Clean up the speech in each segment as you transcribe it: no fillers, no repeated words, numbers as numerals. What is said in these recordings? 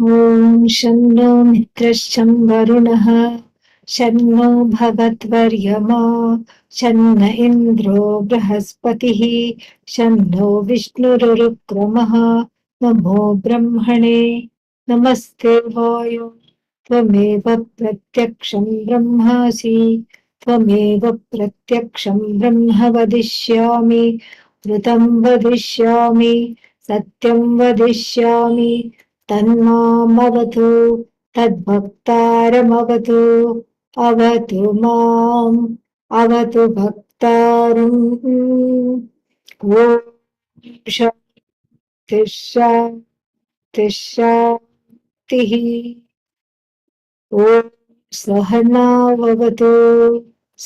ॐ शन्नो मित्रश्चं वरुणः शन्नो भवद्वर्यमा शन्न इन्द्रो बृहस्पतिः शन्नो विष्णुरुक्रमः नमो ब्रह्मणे नमस्ते वाय त्वमेव प्रत्यक्षं ब्रह्मासि त्वमेव प्रत्यक्षं ब्रह्म वदिष्यामि ऋतं वदिष्यामि सत्यं वदिष्यामि तन्मामवतु तद्भक्तारमवतु अवतु माम् अवतु भक्तारम् ॐ शान्तिः शान्तिः ॐ सहनाववतु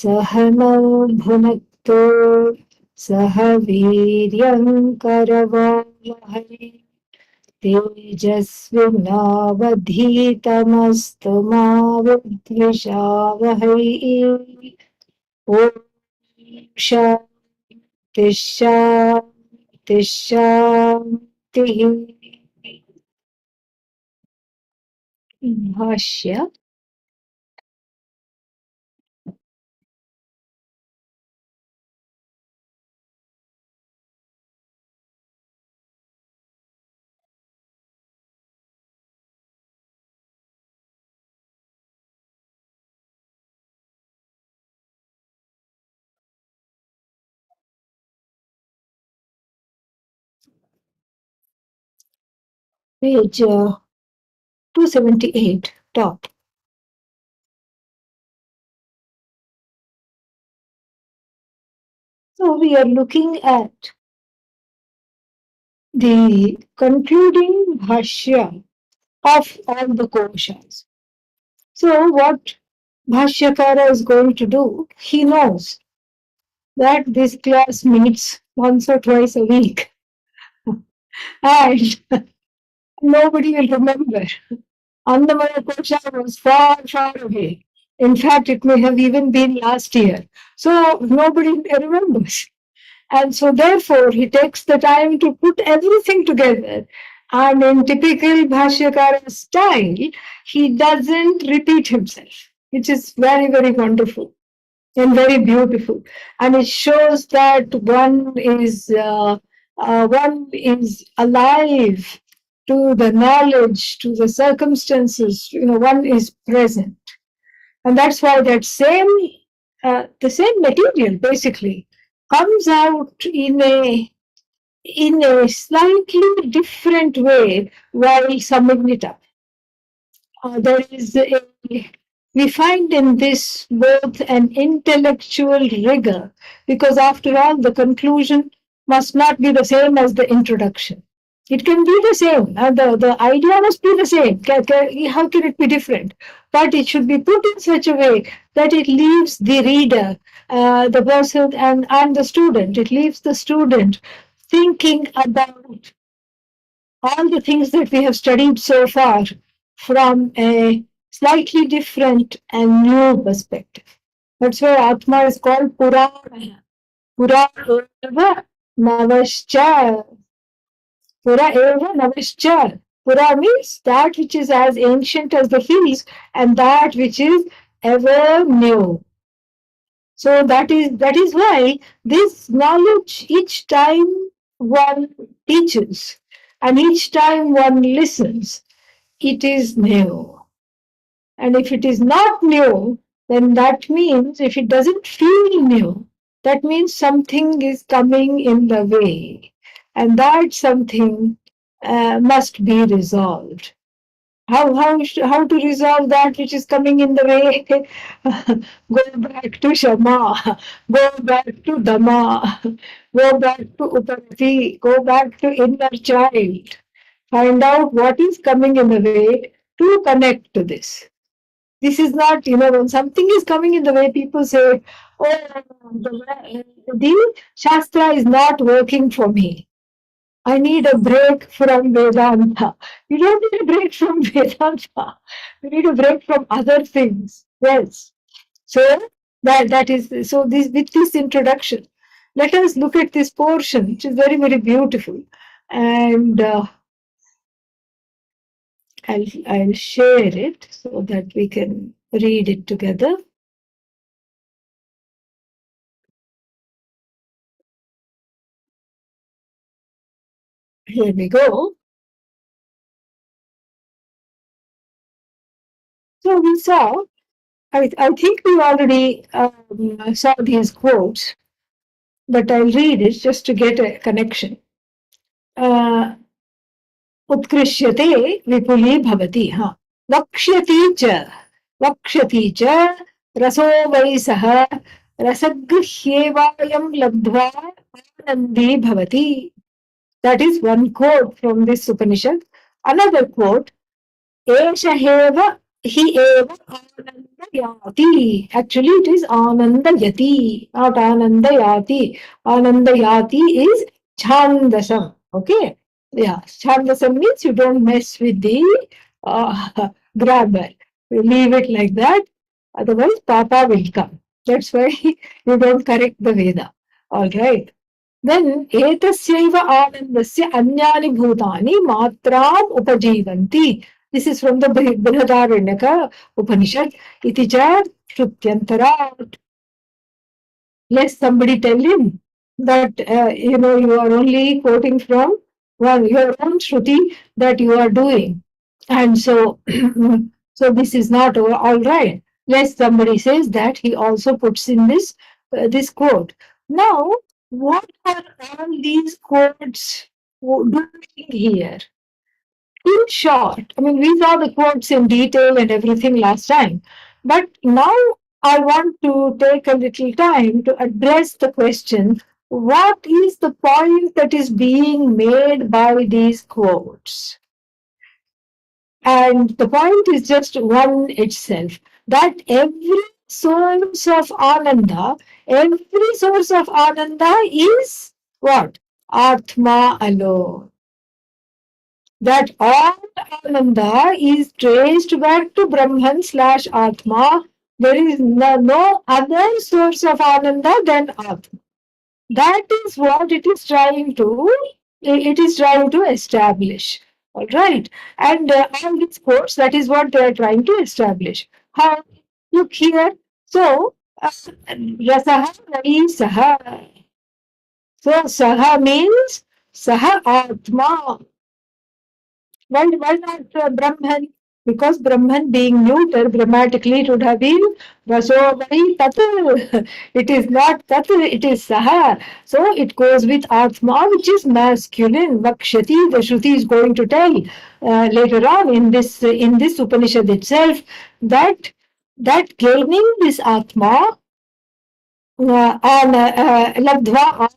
सहनौ भुनक्तु सह वीर्यङ्करवावहै तेजस्विनावधीतमस्तु मा विद्विषावहै ॐ शान्तिः शान्तिः भाष्य page 278 top. So we are looking at the concluding bhashya of all the koshas. So what Bhashyakara is going to do, he knows that this class meets once or twice a week and nobody will remember. Anandavalli Kosha was far, far away. In fact, it may have even been last year. So nobody remembers. And so therefore, he takes the time to put everything together. And in typical Bhashyakara style, he doesn't repeat himself, which is very, very wonderful and very beautiful. And it shows that one is alive to the knowledge, to the circumstances. One is present, and that's why the same material basically comes out in a slightly different way while summing it up. There is we find in this both an intellectual rigor, because after all, the conclusion must not be the same as the introduction. It can be the same, the idea must be the same. How can it be different? But it should be put in such a way that it leaves the reader, the person, and the student, it leaves the student thinking about all the things that we have studied so far from a slightly different and new perspective. That's why Atma is called Purana. Pura eva navascha. Pura eva navascha. Pura means that which is as ancient as the hills and that which is ever new. So that is why this knowledge, each time one teaches and each time one listens, it is new. And if it is not new, then that means if it doesn't feel new, that means something is coming in the way. And that something must be resolved. How to resolve that which is coming in the way? Go back to Shama, go back to Dhamma, go back to Uparati, go back to inner child. Find out what is coming in the way to connect to this. This is not, when something is coming in the way, people say, oh, the Shastra is not working for me. I need a break from Vedanta. You don't need a break from Vedanta. You need a break from other things. Yes. So that is so this with this introduction, let us look at this portion, which is very, very beautiful. And I'll share it so that we can read it together. Here we go. So we saw, I think we already saw these quotes, but I'll read it just to get a connection. Uh, उत्कृष्यते विपुली भवति हाँ वक्ष्यति च वक्ष्यति च रसो वै सः रसगृह्येवायं लब्ध्वा आनन्दी भवति. That is one quote from this Upanishad. Another quote, एष हि एव आनन्दयाति. Actually, it is आनन्दयति, not आनन्दयाति. आनन्दयाति is chandasam. Okay? Yeah, chandasam means you don't mess with the grammar. You leave it like that. Otherwise, Papa will come. That's why you don't correct the Veda. All right. Then एतस्यैव आनन्दस्य अन्यानि भूतानि मात्राम् उपजीवन्ति. This is from the Brihadaranyaka Upanishad. Iti cha Shrutyantara. Let somebody tell him that you are only quoting from your own Shruti that you are doing, and so so this is not all right. Lest somebody says that he also puts in this quote. Now, what are all these quotes doing here? In short, I mean, we saw the quotes in detail and everything last time, but now I want to take a little time to address the question, what is the point that is being made by these quotes? And the point is just one itself, that every source of Ananda is what? Atma alone. That all Ananda is traced back to Brahman slash Atma. There is no other source of Ananda than Atma. That is what it is trying to establish. All right. And all these quotes, that is what they are trying to establish. How? Look here. So, Rasaha Nari Saha. So, Saha means Saha Atma. Why not Brahman? Because Brahman being neuter, grammatically it would have been Vasovai Tat. It is not Tat, it is Saha. So it goes with Atma, which is masculine. Vakshati, the Shruti is going to tell later on in this Upanishad itself that gaining this Atma Labdhva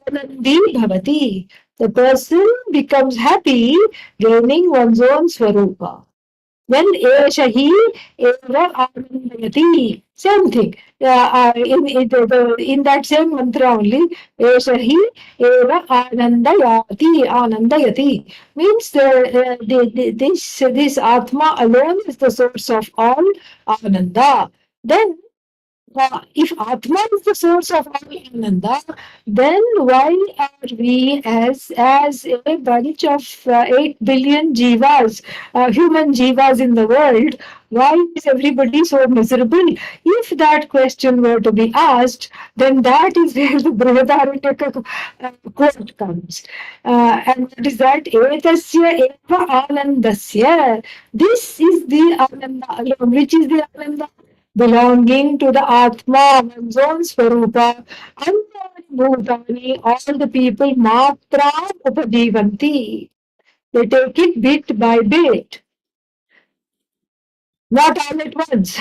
Anandi Bhavati. The person becomes happy gaining one's own Swarupa. When Eshahi Eva Anandayati, same thing. In that same mantra only, Eshahi Eva Anandayati means this Atma alone is the source of all Ananda. Then if Atma is the source of all Ananda, then why are we as a bunch of 8 billion jivas, human jivas in the world, why is everybody so miserable? If that question were to be asked, then that is where the Brihadaranyaka quote comes. And that is that Etasya eva anandasya. This is the Ananda alone. Which is the Ananda? Belonging to the Atma, one's own Swarupa, and Bhutani, all the people, Matra Upajivanti. They take it bit by bit, not all at once.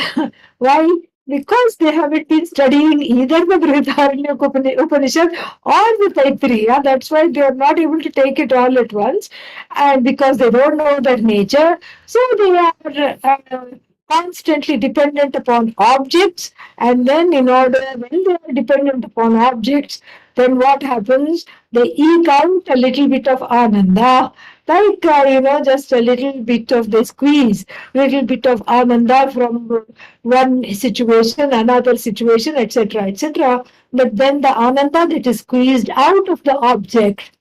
Why? Because they haven't been studying either the Brihadaranyaka Upanishad or the Taittiriya. That's why they are not able to take it all at once. And because they don't know their nature, so they are constantly dependent upon objects. And then when they are dependent upon objects, then what happens? They eke out a little bit of ananda, like, just a little bit of the squeeze, little bit of ananda from one situation, another situation, etc., etc. But then the ananda that is squeezed out of the object,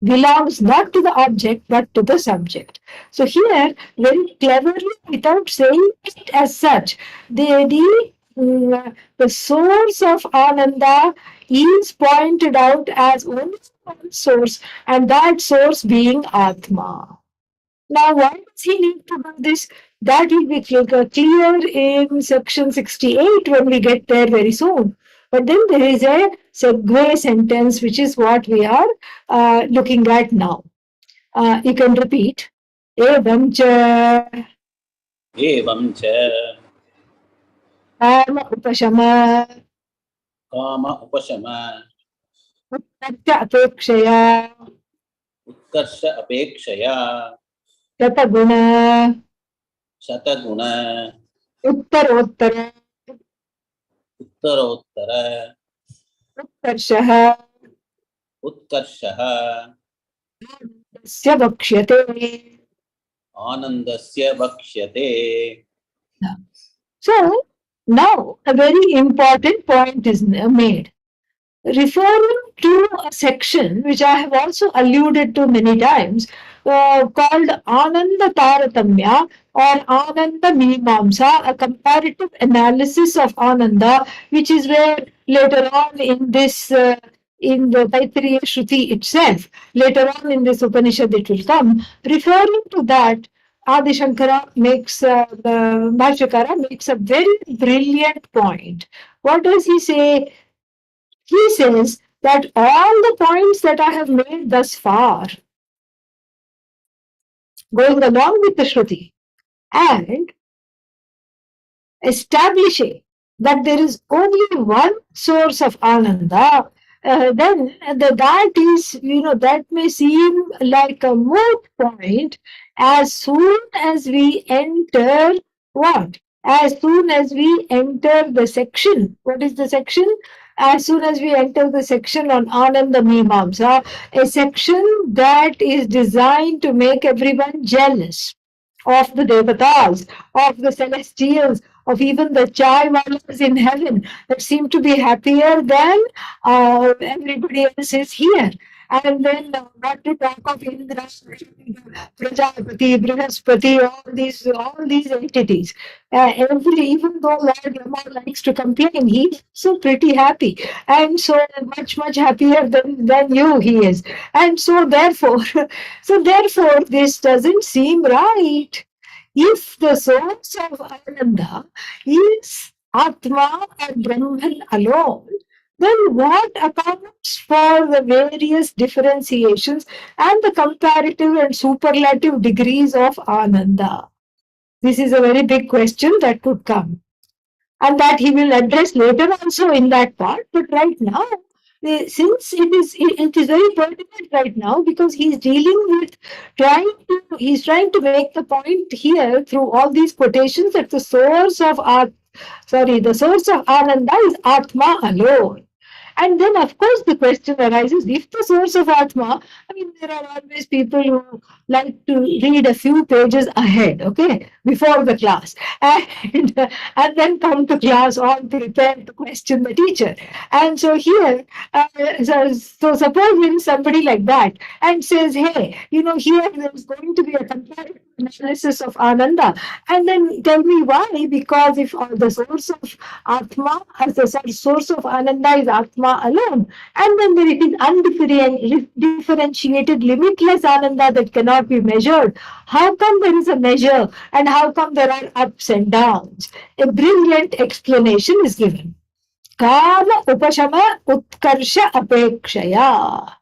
belongs not to the object but to the subject. So here, very cleverly, without saying it as such, the source of Ananda is pointed out as only one source, and that source being Atma. Now, why does he need to do this? That will be clear in section 68 when we get there very soon. But then there is a segue sentence, which is what we are looking at now. You can repeat. Evam cha एवं च karma upashama काम उपशम uttarcha apekshaya उत्कर्ष अपेक्षया tataguna शतगुण uttarottara उत्तरोत्तर utkarshaha उत्कर्षः tasya vakshyate. आनन्दस्य वक्ष्यते. So now a very important point is made. Referring to a section which I have also alluded to many times, called Ananda Taratamya or Ananda Mimamsa, a comparative analysis of Ananda, which is where later on in this, in the Taittiriya Shruti itself, later on in this Upanishad it will come, referring to that, Adi Shankara makes, the Bhashyakara makes a very brilliant point. What does he say? He says that all the points that I have made thus far, going along with the Shruti, and establishing that there is only one source of Ananda, then that is, that may seem like a moot point as soon as we enter what? As soon as we enter the section. What is the section? As soon as we enter the section on Ananda Mimamsa, a section that is designed to make everyone jealous of the devatas, of the celestials, of even the chai walas in heaven that seem to be happier than everybody else is here. And then not to talk of Indra, Prajapati, Brihaspati, all these entities. Even though Lord Rama likes to complain, he's so pretty happy and so much happier than you he is. And so therefore, this doesn't seem right. If the source of Ananda is Atma and Brahman alone, then what accounts for the various differentiations and the comparative and superlative degrees of Ananda? This is a very big question that could come, and that he will address later also in that part. But right now, since it is very pertinent right now, because he's dealing with he's trying to make the point here through all these quotations that the source of Ananda is Atma alone. And then, of course, the question arises, if the source of Atma, I mean, there are always people who like to read a few pages ahead, okay, before the class, and then come to class all prepared to question the teacher. And so here, so suppose when somebody like that and says, hey, here there's going to be a comparative analysis of Ananda, and then tell me why, because if the source of Atma, as the source of Ananda is Atma alone, and then there is undifferentiated, limitless Ananda that cannot be measured. How come there is a measure, and how come there are ups and downs? A brilliant explanation is given. Kama upashama utkarsha apekshaya.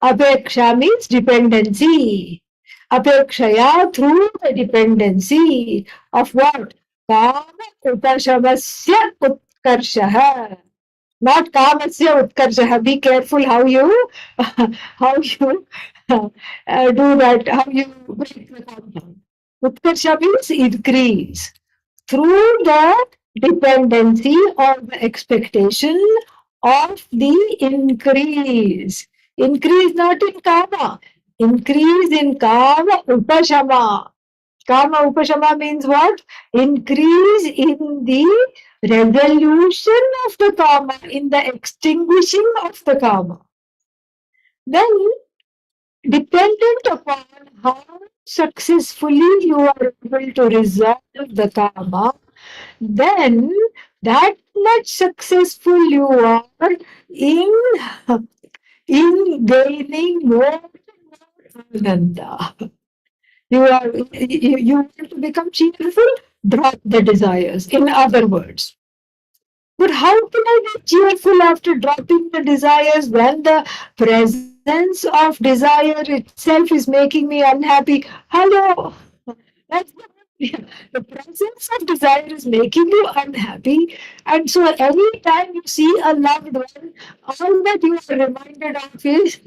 Apeksha means dependency. Apekshaya, through the dependency of what? Kama upashamasya utkarshaha. Not kamasya utkarshaha. Be careful how you do that, how you break the compound. Utkarsha means increase. Through the dependency or the expectation of the increase. Increase not in kama. Increase in kama upashama. Kama upashama means what? Increase in the resolution of the kama, in the extinguishing of the kama. Then dependent upon how successfully you are able to resolve the karma, then that much successful you are in gaining more ananda. You want to become cheerful, drop the desires. In other words, but how can I be cheerful after dropping the desires when the presence of desire itself is making me unhappy? Hello. That's the presence of desire is making you unhappy. And so anytime you see a loved one, all that you are reminded of is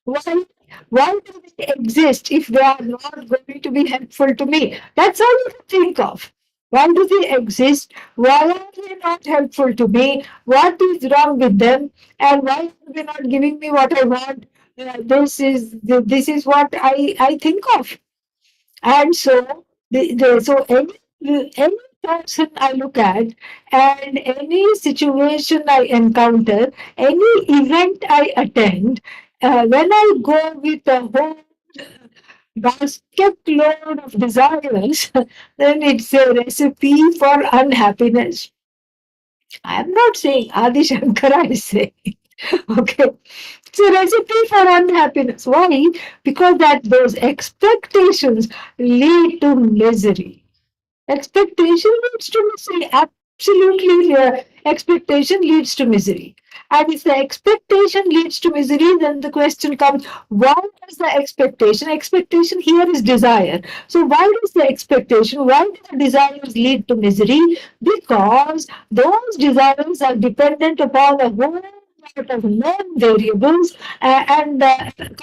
why why do they exist if they are not going to be helpful to me? That's all you think of. Why do they exist? Why are they not helpful to me? What is wrong with them? And why are they not giving me what I want? This is what I think of. And so, any person I look at, and any situation I encounter, any event I attend, when I go with a whole basket load of desires, then it's a recipe for unhappiness. I'm not saying Adi Shankara is saying. Okay. It's a recipe for unhappiness. Why? Because that those expectations lead to misery. Expectation leads to misery. Absolutely, expectation leads to misery. And if the expectation leads to misery, then the question comes, why does the expectation? Expectation here is desire. So why does the expectation, why do the desires lead to misery? Because those desires are dependent upon a whole lot of known variables and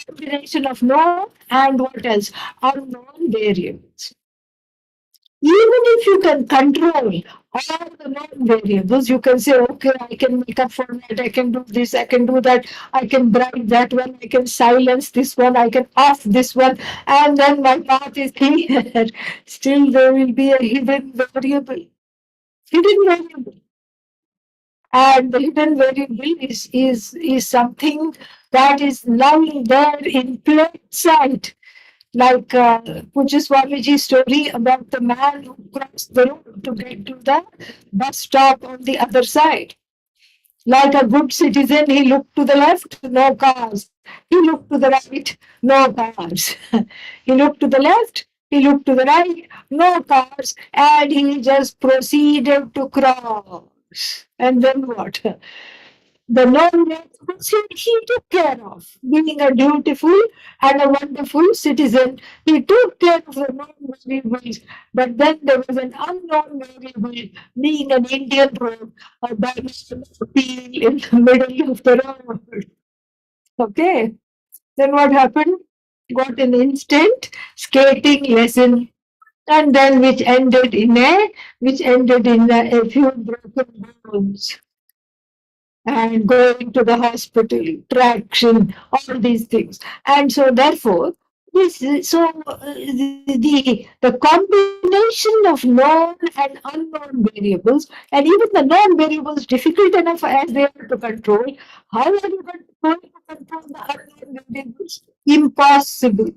combination of known and what else? Unknown variables. Even if you can control all the known variables, you can say, okay, I can make up for that, I can do this, I can do that, I can bribe that one, I can silence this one, I can off this one, and then my path is clear. Still, there will be a hidden variable. Hidden variable. And the hidden variable is something that is lying there in plain sight, like Pujya Swamiji's story about the man who crossed the road to get to the bus stop on the other side. Like a good citizen, he looked to the left, no cars. He looked to the right, no cars. He looked to the left, he looked to the right, no cars, and he just proceeded to cross. And then what? The non-residents he took care of. Being a dutiful and a wonderful citizen, he took care of the known variables. But then there was an unknown variable, being an Indian road, a banana peel in the middle of the road. Okay. Then what happened? Got an instant skating lesson, and then which ended in a few broken bones and going to the hospital, traction, all these things. And so, therefore, the combination of known and unknown variables, and even the known variables, difficult enough as they are to control, how are you going to control the unknown variables? Impossible.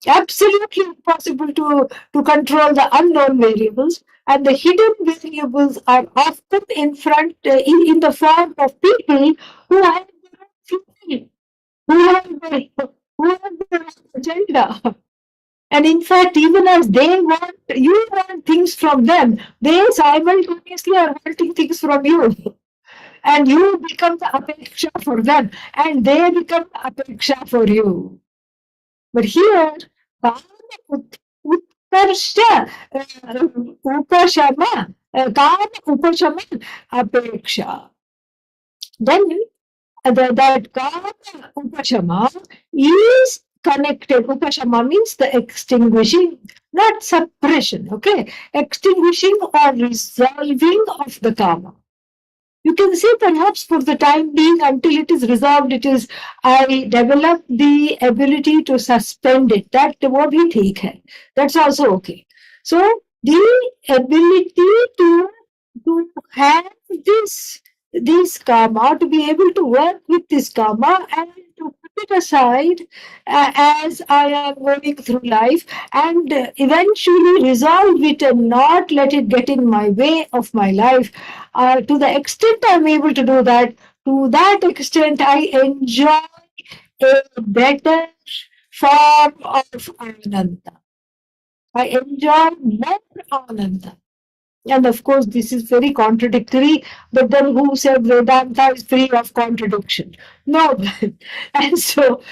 Absolutely impossible to control the unknown variables, and the hidden variables are often in the form of people who have their own free will, who have their own agenda. And in fact, even as you want things from them, they simultaneously are wanting things from you. And you become the apeksha for them, and they become the apeksha for you. But here, Kama Utkarsha, Upashama, Kama Upashama, Apeksha. Then that Kama Upashama is connected. Upashama means the extinguishing, not suppression, okay? Extinguishing or resolving of the Kama. You can say perhaps for the time being, until it is resolved, I develop the ability to suspend it. That वो भी ठीक है. That's also okay. So the ability to have this karma, to be able to work with this karma and to it aside as I am going through life and eventually resolve it and not let it get in my way of my life. To the extent I'm able to do that, to that extent I enjoy a better form of Ananda. I enjoy more Ananda. And of course, this is very contradictory. But then, who said Vedanta is free of contradiction? No. And somebody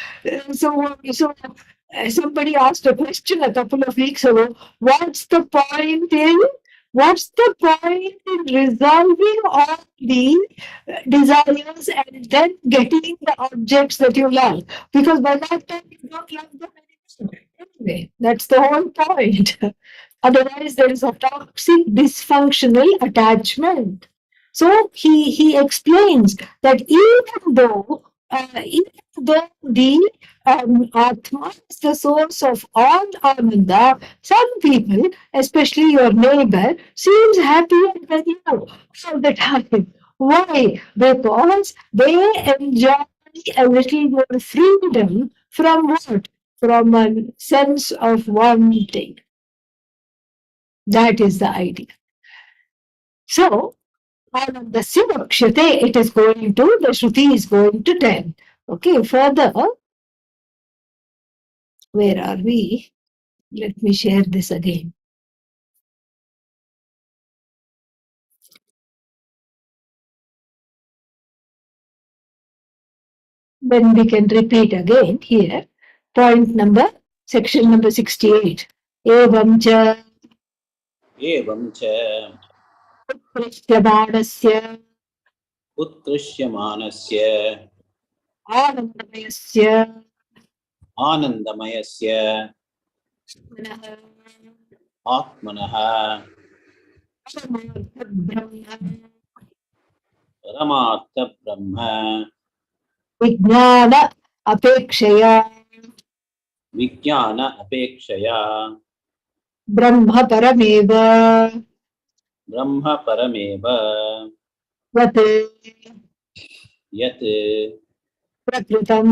asked a question a couple of weeks ago. What's the point in resolving all the desires and then getting the objects that you love? Because by that time you don't love them anymore. Anyway, that's the whole point. Otherwise, there is a toxic, dysfunctional attachment. So he explains that even though the Atma is the source of all Ananda, some people, especially your neighbor, seems happier than you all the time. Why? Because they enjoy a little more freedom from what? From a sense of wanting. That is the idea. So, Anandasya Vakshate, it is going to, the Shruti is going to tell. Okay, further, where are we? Let me share this again. Then we can repeat again here. Point number, section number 68. Evam cha एवं च Prishyamanasya उत्कृष्यमानस्य Anandamayasya आनन्दमयस्य Manah आत्मनः Paramartha परमार्थब्रह्म Vijnana Apekshaya विज्ञान अपेक्षया Brahma Parameva ब्रह्म परमेव Vat यत् Prakritam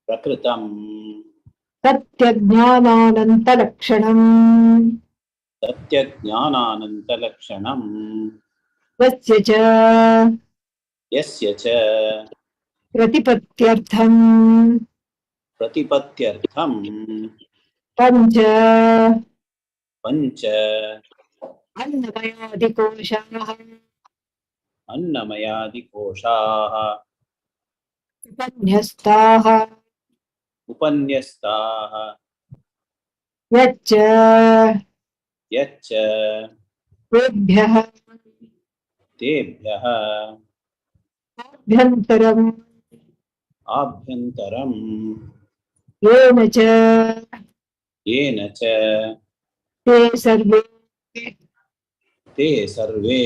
प्रकृतं Satyajnananantalakshanam सत्यज्ञानानन्तलक्षणं Yasya cha यस्य च Pratipatyartham प्रतिपत्त्यर्थं Pancha पञ्च Annamayadikoshaः अन्नमयादिकोशाः Upanyastāः उपन्यस्ताः Yacca यच्च Tebhyah तेभ्यः Abhyantaram आभ्यन्तरं Yena cha येन च Te sarve ते सर्वे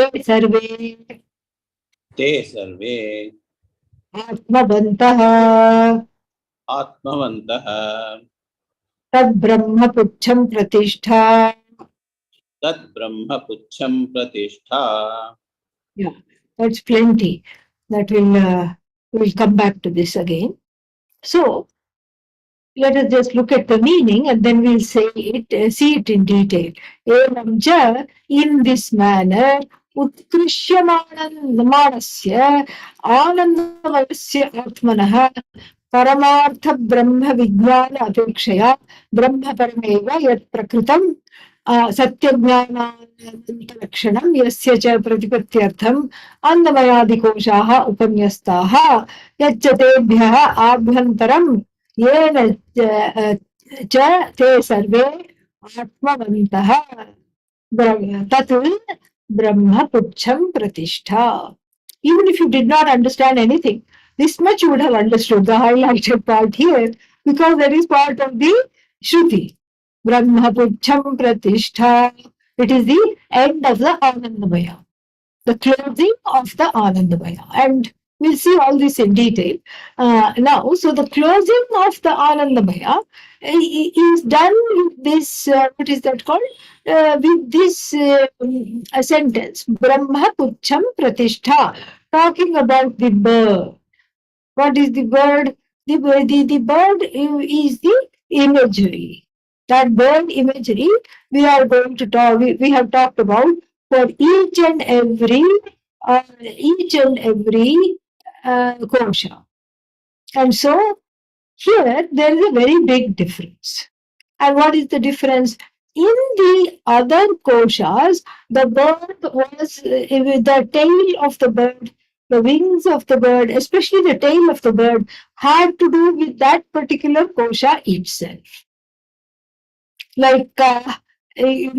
Te sarve ते सर्वे Atmavantah आत्मवन्तः Tadbrahmapucham Pratishtha. तद्ब्रह्मपुच्छं प्रतिष्ठा Yeah, that's plenty. That will come back to this again. So let us just look at the meaning and then we'll see it in detail. Evam cha, in this manner, Utkrishyamanasya Anandavasya Atmanah Paramartha Brahma Vijnana Apekshaya Brahma Parameva Yat Prakritam Satyajnananantalakshanam Yasya cha Pratipatyartham Annamayadikoshaः Upanyastāः Yacca Tebhyah Abhyantaram येन च ते सर्वे आत्मवन्तः तत् ब्रह्मपुच्छं प्रतिष्ठा. Even if you did not understand anything, this much you would have understood the highlighted part here because that is part of the Shruti. Brahmapucham pratishtha. It is the end of the Anandamaya, the closing of the Anandamaya. And we'll see all this in detail now. So the closing of the Anandamaya is done with this, what is that called? With this sentence, Brahma Pucham Pratishtha. talking about the bird. What is the bird? The bird is the imagery. That bird imagery we are going to talk, we have talked about for each and every kosha. And so here there is a very big difference. And what is the difference? In the other koshas, the bird was with the tail of the bird, the wings of the bird, especially the tail of the bird, had to do with that particular kosha itself. Like, Yajur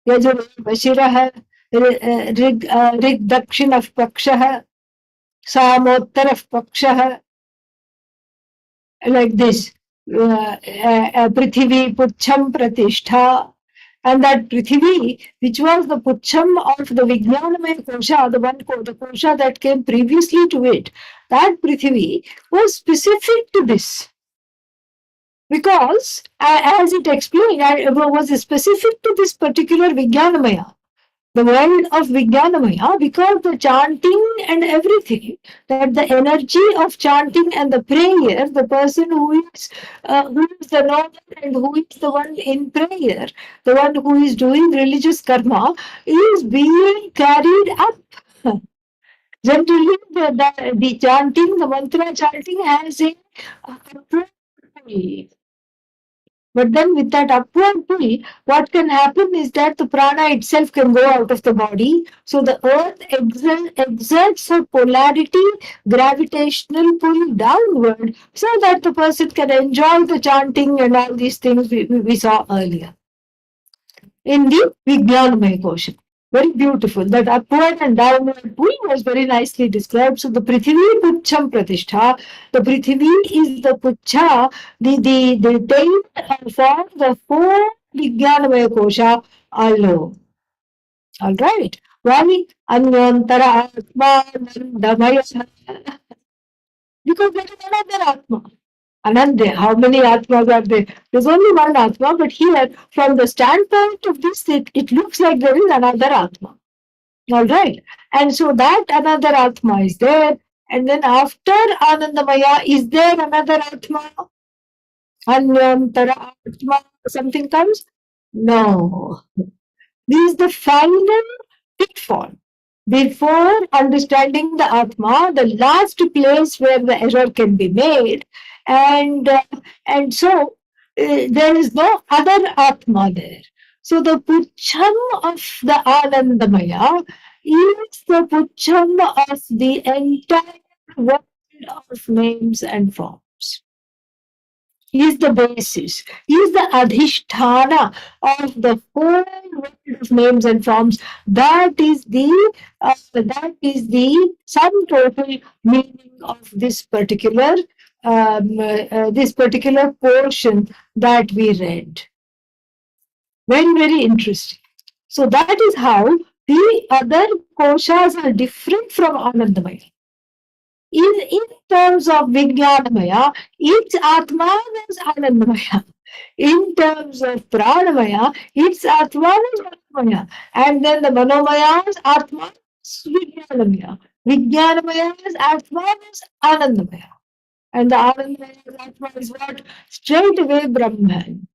Bashirah, Rig Dakshin of Pakshah, Samottar of Pakshah, like this. Prithvi Pucham Pratishtha. And that Prithvi, which was the Pucham of the Vijnanamaya Kosha, the Kosha that came previously to it, that Prithvi was specific to this. Because, as it explained, was specific to this particular Vijnanamaya, the world of Vijnanamaya, because the chanting and everything, that the energy of chanting and the prayer, the person who is the knower and who is the one in prayer, the one who is doing religious karma, is being carried up. Generally, the chanting, the mantra chanting has a upward pull. But then with that upward pull, what can happen is that the prana itself can go out of the body. So the earth exerts a polarity, gravitational pull downward, so that the person can enjoy the chanting and all these things we saw earlier in the Vijnanamaya Kosha. Very beautiful. That upward and downward pull was very nicely described. So the Prithvi Pucham Pratishtha, the Prithvi is the Pucha, the tail for the whole Vijnanamaya Kosha alone. All right. Why? Anyantara Atma Nandamaya. Because there is another Atma. Ananda, how many Atmas are there? There's only one Atma, but here, from the standpoint of this, it looks like there is another Atma. All right. And so that another Atma is there. And then after Anandamaya, is there another Atma? Anyantara Atma, something comes? No. This is the final pitfall. Before understanding the Atma, the last place where the error can be made, and so there is no other Atma there. So the Pucham of the Anandamaya is the Pucham of the entire world of names and forms. Is the basis, is the adhisthana of the whole world of names and forms. That is the sum total meaning of this particular portion that we read. Very, very interesting. So that is how the other koshas are different from Anandamaya. In terms of Vijnanamaya, its Atma is Anandamaya. In terms of Pranamaya, its Atma is Anandamaya. And then the Manomaya's Atma is Vijnanamaya. Vijnanamaya's Atma is Anandamaya. And the Anandamaya's Atma is what? Straight away Brahman.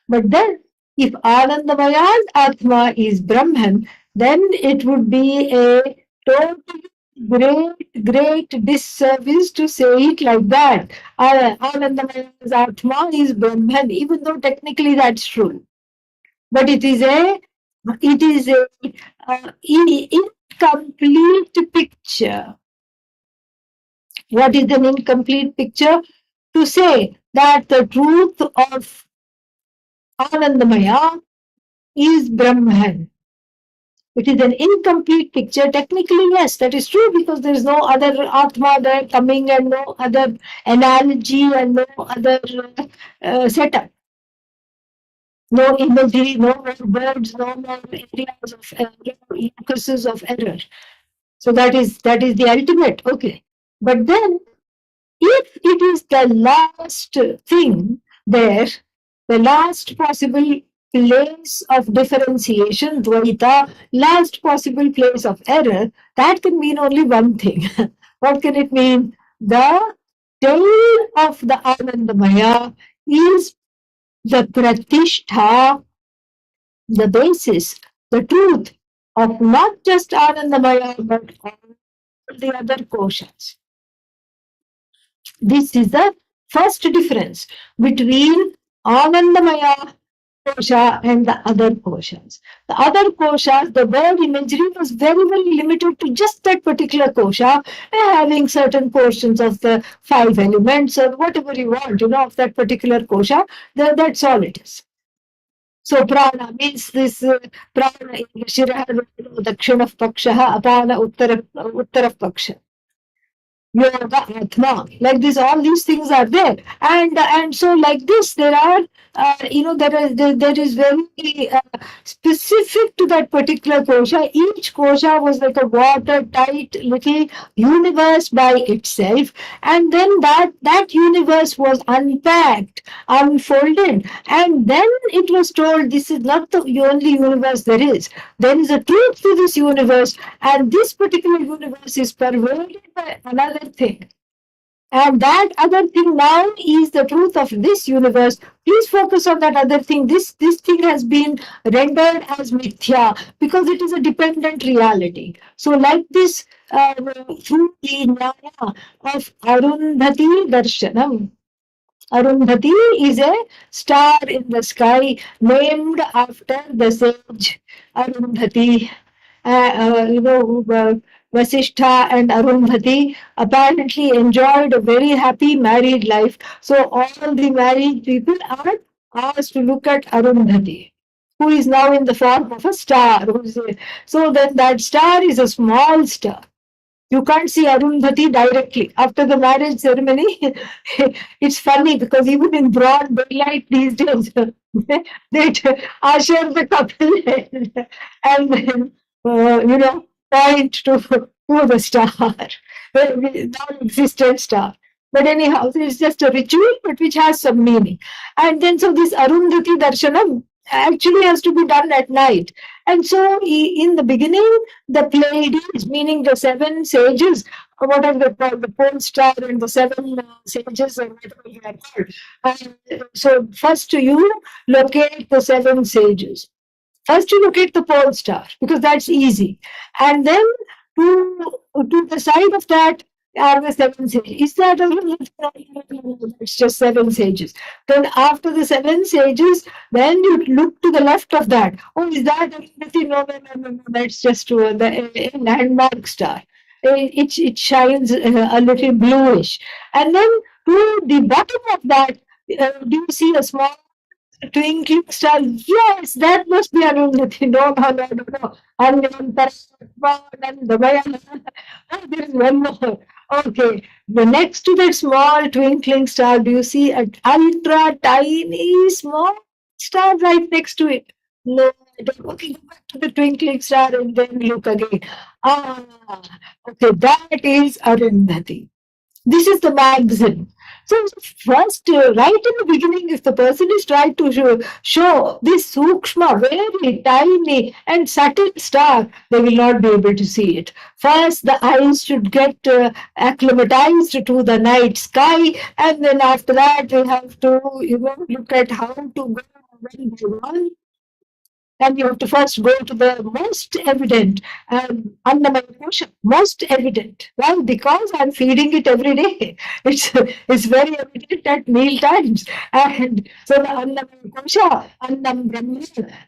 But then, if Anandamaya's Atma is Brahman, then it would be a totally great disservice to say it like that. Anandamaya's Atma is Brahman, even though technically that's true. But it is a incomplete picture. What is an incomplete picture? To say that the truth of Anandamaya is Brahman. It is an incomplete picture. Technically, yes, that is true, because there is no other Atma there coming and no other analogy and no other setup. No imagery, no more birds, no more areas of locuses of error. So that is the ultimate. Okay. But then, if it is the last thing there, the last possible place of differentiation, Dvaita, last possible place of error, that can mean only one thing. What can it mean? The tail of the Anandamaya is the Pratishtha, the basis, the truth of not just Anandamaya but all the other koshas. This is the first difference between Anandamaya kosha and the other koshas. The other koshas, the word imagery was very, very limited to just that particular kosha, having certain portions of the five elements or whatever you want, of that particular kosha. That's all it is. So prana means this prana in Shirah, Dakshina Paksha, Apana Uttara Paksha. Yoga, Atma, like this, all these things are there, and so like this, there are, there is very specific to that particular kosha. Each kosha was like a watertight little universe by itself, and then that universe was unpacked, unfolded, and then it was told this is not the only universe there is. There is a truth to this universe, and this particular universe is pervaded by another thing. And that other thing now is the truth of this universe. Please focus on that other thing. This thing has been rendered as mithya because it is a dependent reality. So, like this, through the nyaya of Arundhati Darshanam. Arundhati is a star in the sky named after the sage Arundhati. Vasishtha and Arundhati apparently enjoyed a very happy married life. So all the married people are asked to look at Arundhati, who is now in the form of a star. So then that star is a small star. You can't see Arundhati directly. After the marriage ceremony, it's funny because even in broad daylight these days, they usher the couple and then, point to the star, non-existent star. But anyhow, it's just a ritual, but which has some meaning. And then, so this Arundhati Darshanam actually has to be done at night. And so, in the beginning, the Pleiades, meaning the seven sages, what are they called, the pole star and the seven sages, or whatever they are called. So, first you locate the seven sages. First, you locate the pole star because that's easy, and then to the side of that are the seven sages. Is that it's just seven sages? Then after the seven sages, then you look to the left of that. Oh, is that anything? No. That's just the landmark star. It shines a little bluish, and then to the bottom of that, do you see a small twinkling star? Yes, that must be Arundhati. No. Oh, there is one more. Okay. The next to that small twinkling star, do you see an ultra tiny small star right next to it? No. Okay, go back to the twinkling star and then look again. Okay, that is Arundhati. This is the magazine. So first, right in the beginning, if the person is trying to show this sukshma, very tiny and subtle star, they will not be able to see it. First, the eyes should get acclimatized to the night sky, and then after that, we have to look at how to go one by one. And you have to first go to the most evident Annamaya kosha, most evident. Well, because I'm feeding it every day. It's very evident at meal times. And so the Annamaya kosha, Annam Brahma,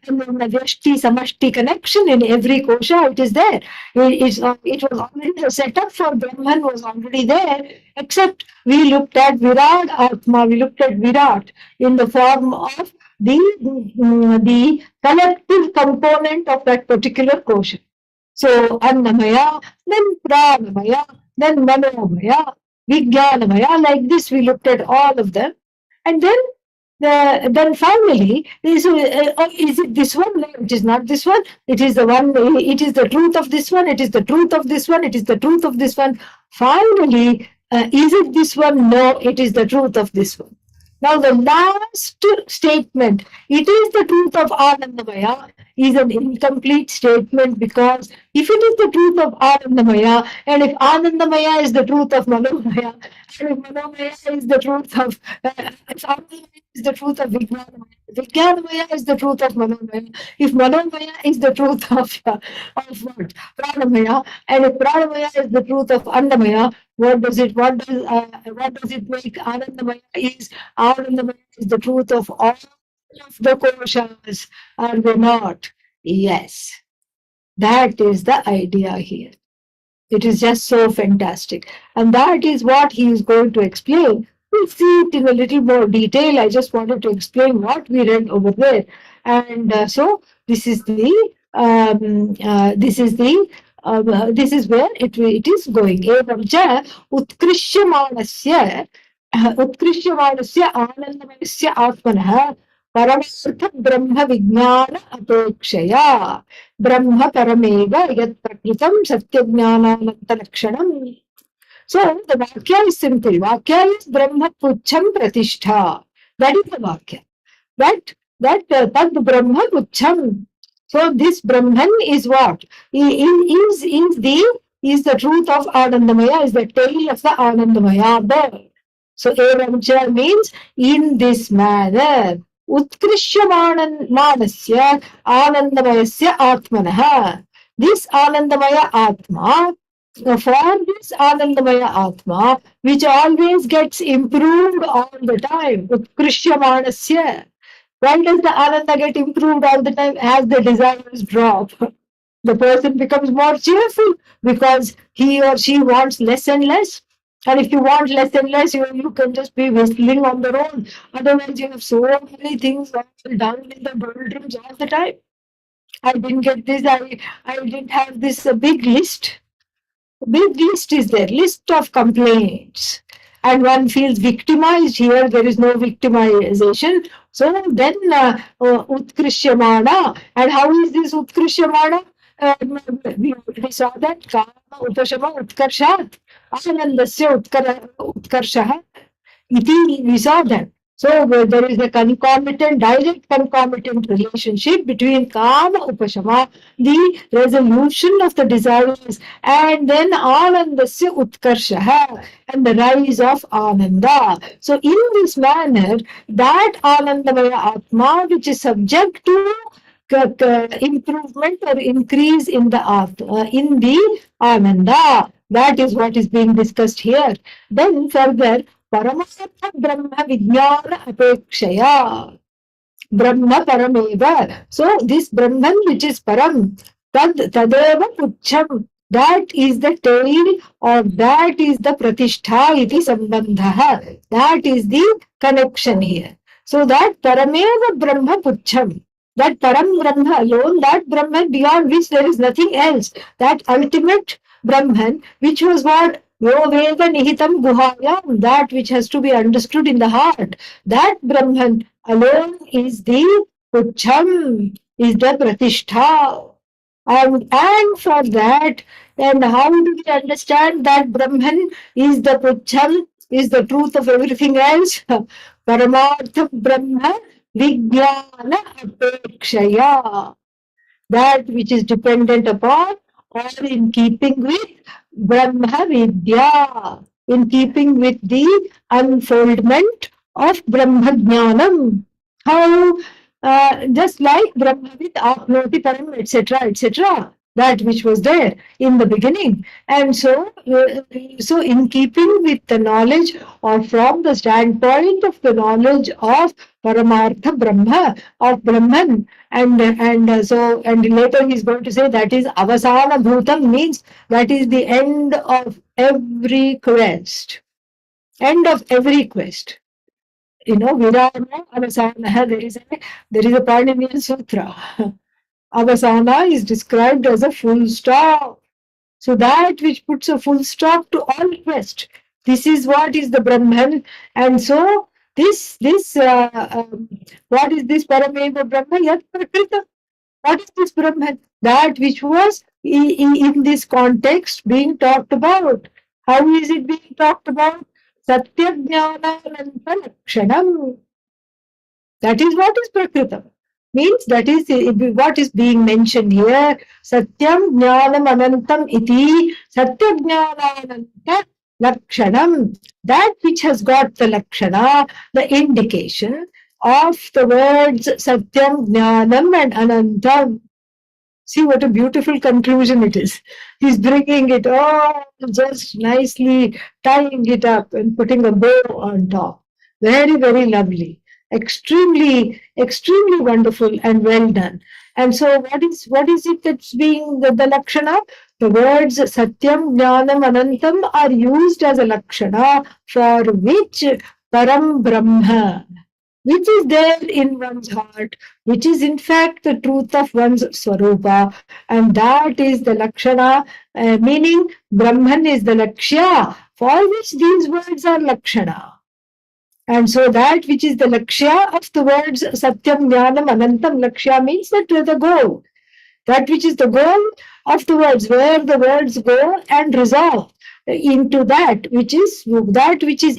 and then the Vyashti Samashti connection in every kosha, it is there. It was already, the setup for Brahman was already there, except we looked at Virat Atma, we looked at Virat in the form of the collective component of that particular kosha. So Annamaya, then Pranamaya, then Manomaya, Vijnanamaya, like this we looked at all of them. And then finally, is it this one? No, it is not this one. It is the one, it is the truth of this one, it is the truth of this one, it is the truth of this one. Finally, is it this one? No, it is the truth of this one. Now, the last statement, it is the truth of Anandamaya, is an incomplete statement, because if it is the truth of Anandamaya, and if Anandamaya is the truth of Manomaya, and if Manomaya is the truth of, if Anandamaya is the truth of Vijnanamaya, Vijnanamaya is the truth of Manomaya, if Manomaya is the truth of what? Pranamaya, and if Pranamaya is the truth of Annamaya, what does it make? Anandamaya is the truth of all of the koshas, are they not? Yes, that is the idea here. It is just so fantastic. And that is what he is going to explain. We'll see it in a little more detail. I just wanted to explain what we read over there. And so this is the this is where it is going. Evam cha उत्कृष्यमाणस्य आनन्दमयस्य आत्मनः परमार्थ ब्रह्म विज्ञान अपेक्षया ब्रह्म परमेव यत् प्रकृतं सत्यज्ञानानन्तलक्षणम्. So the Vakya is simple. Vakya is Brahma Pucham Pratishtha. That is the Vakya. Tad Brahma Pucham. So this Brahman is what? Is the truth of Anandamaya, is the tail of the Anandamaya bird. So Evamcha means in this manner. Utkrishyamanasya Anandamayasya Atmanah. This Anandamaya Atma, for this Anandamaya Atma, which always gets improved all the time, Utkrishyamanasya. Why does the Ananda get improved all the time? As the desires drop, the person becomes more cheerful, because he or she wants less and less. And if you want less and less, you can just be whistling on the road. Otherwise, you have so many things all down in the doldrums all the time. I didn't get this, I didn't have this big list. Big list is there, list of complaints. And one feels victimized. Here there is no victimization. So then Utkrishyamana. And how is this Utkrishyamana? We saw that Kama Upashama Utkarshat. Anandasya Utkarshaha. We saw that. So there is a concomitant, direct concomitant relationship between Kama Upashama, the resolution of the desires, and then Anandasya Utkarshaha, and the rise of Ananda. So in this manner, that Anandamaya Atma, which is subject to improvement or increase in the Ananda, that is what is being discussed here. Then further, Paramartha Brahma Vijnana Apekshaya. Brahma Parameva. So this Brahman which is Param, Tadeva Pucham, that is the tail, or that is the Pratishtha iti Sambandha. That is the connection here. So that Parameva Brahma Pucham, that Param Brahma alone, that Brahman beyond which there is nothing else, that ultimate Brahman, which was what? Yo Veda Nihitam Guhayam, that which has to be understood in the heart, that Brahman alone is the Pucham, is the Pratishtha. And for that, and how do we understand that Brahman is the Pucham, is the truth of everything else? Paramartha Brahma Vijnana Apekshaya, that which is dependent upon or in keeping with Brahma Vidya, in keeping with the unfoldment of Brahma Jnanam. How, just like Brahmavid Apnoti Param, etc., that which was there in the beginning. And so in keeping with the knowledge, or from the standpoint of the knowledge of Paramartha Brahma, of Brahman, and later he's going to say that is Avasana Bhutam, means that is the end of every quest. End of every quest. Virama Avasana, there is a Paninian Sutra. Avasana is described as a full stop. So that which puts a full stop to all quest. This is what is the Brahman. And so what is this Parameva Brahma? Yat Prakrita. What is this Brahman? That which was in this context being talked about. How is it being talked about? Satyajnanananta Lakshanam. That is what is Prakritam. Means that is what is being mentioned here. Satyam Jnanam Anantam iti Satyajnanananta Lakshanam. That which has got the Lakshana, the indication of the words Satyam, Jnanam and Anantam. See what a beautiful conclusion it is. He's bringing it all just nicely, tying it up and putting a bow on top. Very, very lovely. Extremely, extremely wonderful and well done. And so what is it that's being the Lakshana? The words Satyam, Jnanam, Anantam are used as a Lakshana for which Param Brahma, which is there in one's heart, which is in fact the truth of one's Swarupa, and that is the Lakshana, meaning Brahman is the Lakshya, for which these words are Lakshana. And so that which is the Lakshya of the words Satyam, Jnanam, Anantam, Lakshya means that the goal. That which is the goal of the words, where the words go and resolve into that which is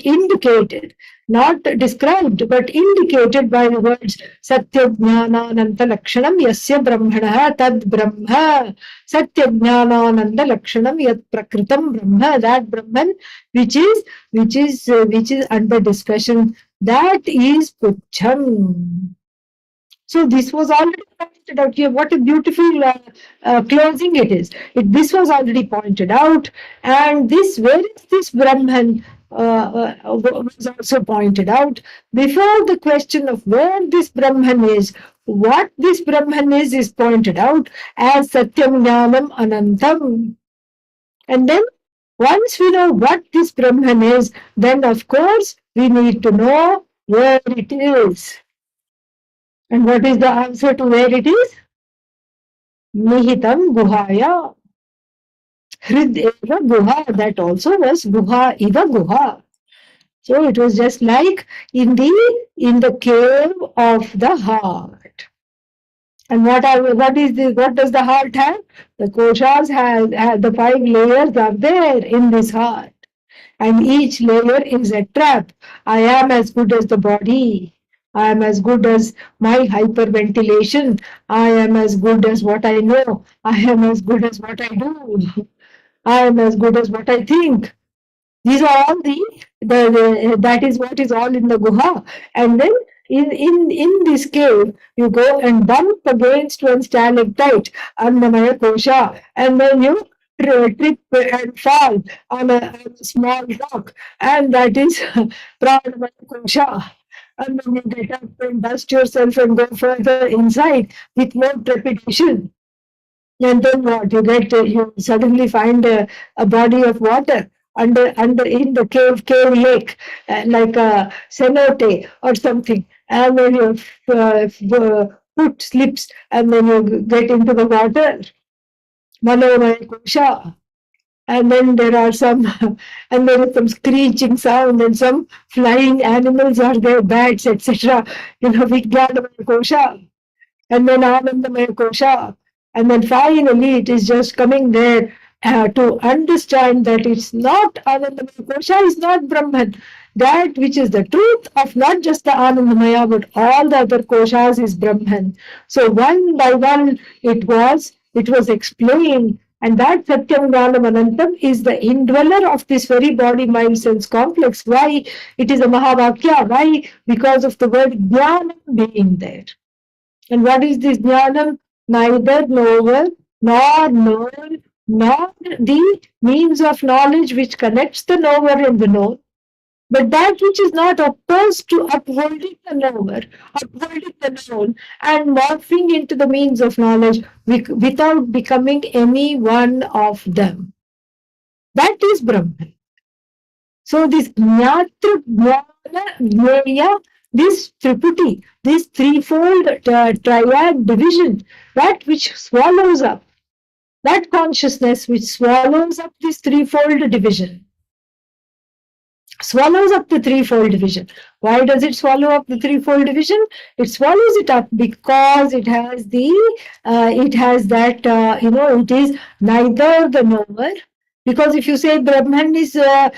indicated, not described, but indicated by the words Satya Jnanananda Lakshanam Yasya Brahmana Tad Brahma. Satya Jnanananda Lakshanam Yat Prakritam Brahma. That Brahman which is under discussion, that is Pucham. So this was already pointed out here. What a beautiful closing it is. This was already pointed out, and where is this Brahman was also pointed out. Before the question of where this Brahman is, what this Brahman is pointed out as Satyam Jnanam Anantam. And then once we know what this Brahman is, then of course we need to know where it is. And what is the answer to where it is? Nihitam Guhaya. Hrid eva Guha. That also was Guha eva Guha. So it was just like in the cave of the heart. And what does the heart have? The koshas have the 5 layers are there in this heart. And each layer is a trap. I am as good as the body. I am as good as my hyperventilation. I am as good as what I know. I am as good as what I do. I am as good as what I think. These are all that is what is all in the guha. And then in this cave, you go and bump against one stalactite, Annamaya Kosha, and then you trip and fall on a small rock, and that is Pranamaya Kosha. And then you get up and dust yourself and go further inside with more trepidation. And then what? You suddenly find a body of water under in the cave lake, like a cenote or something. And then your foot slips, and then you get into the water. Manomaya Kosha. And then there is some screeching sound, and some flying animals are there, bats, etc. Vijnanamaya Kosha. And then Anandamaya Kosha. And then finally, it is just coming there to understand that it's not Anandamaya Kosha, is not Brahman. That which is the truth of not just the Anandamaya, but all the other koshas is Brahman. So one by one, it was explained. And that Satyam Jnanam Anantam is the indweller of this very body, mind, sense complex. Why? It is a Mahavakya. Why? Because of the word Jnanam being there. And what is this Jnanam? Neither knower, nor known, nor the means of knowledge which connects the knower and the known, but that which is not opposed to upholding the knower, upholding the known, and morphing into the means of knowledge without becoming any one of them. That is Brahman. So this Jnatra, Jnana, Jnaya, this triputi, this threefold triad division, that which swallows up, that consciousness which swallows up this threefold division, swallows up the threefold division. Why does it swallow up the threefold division? It swallows it up because it has it is neither the knower, Because if you say Brahman is knower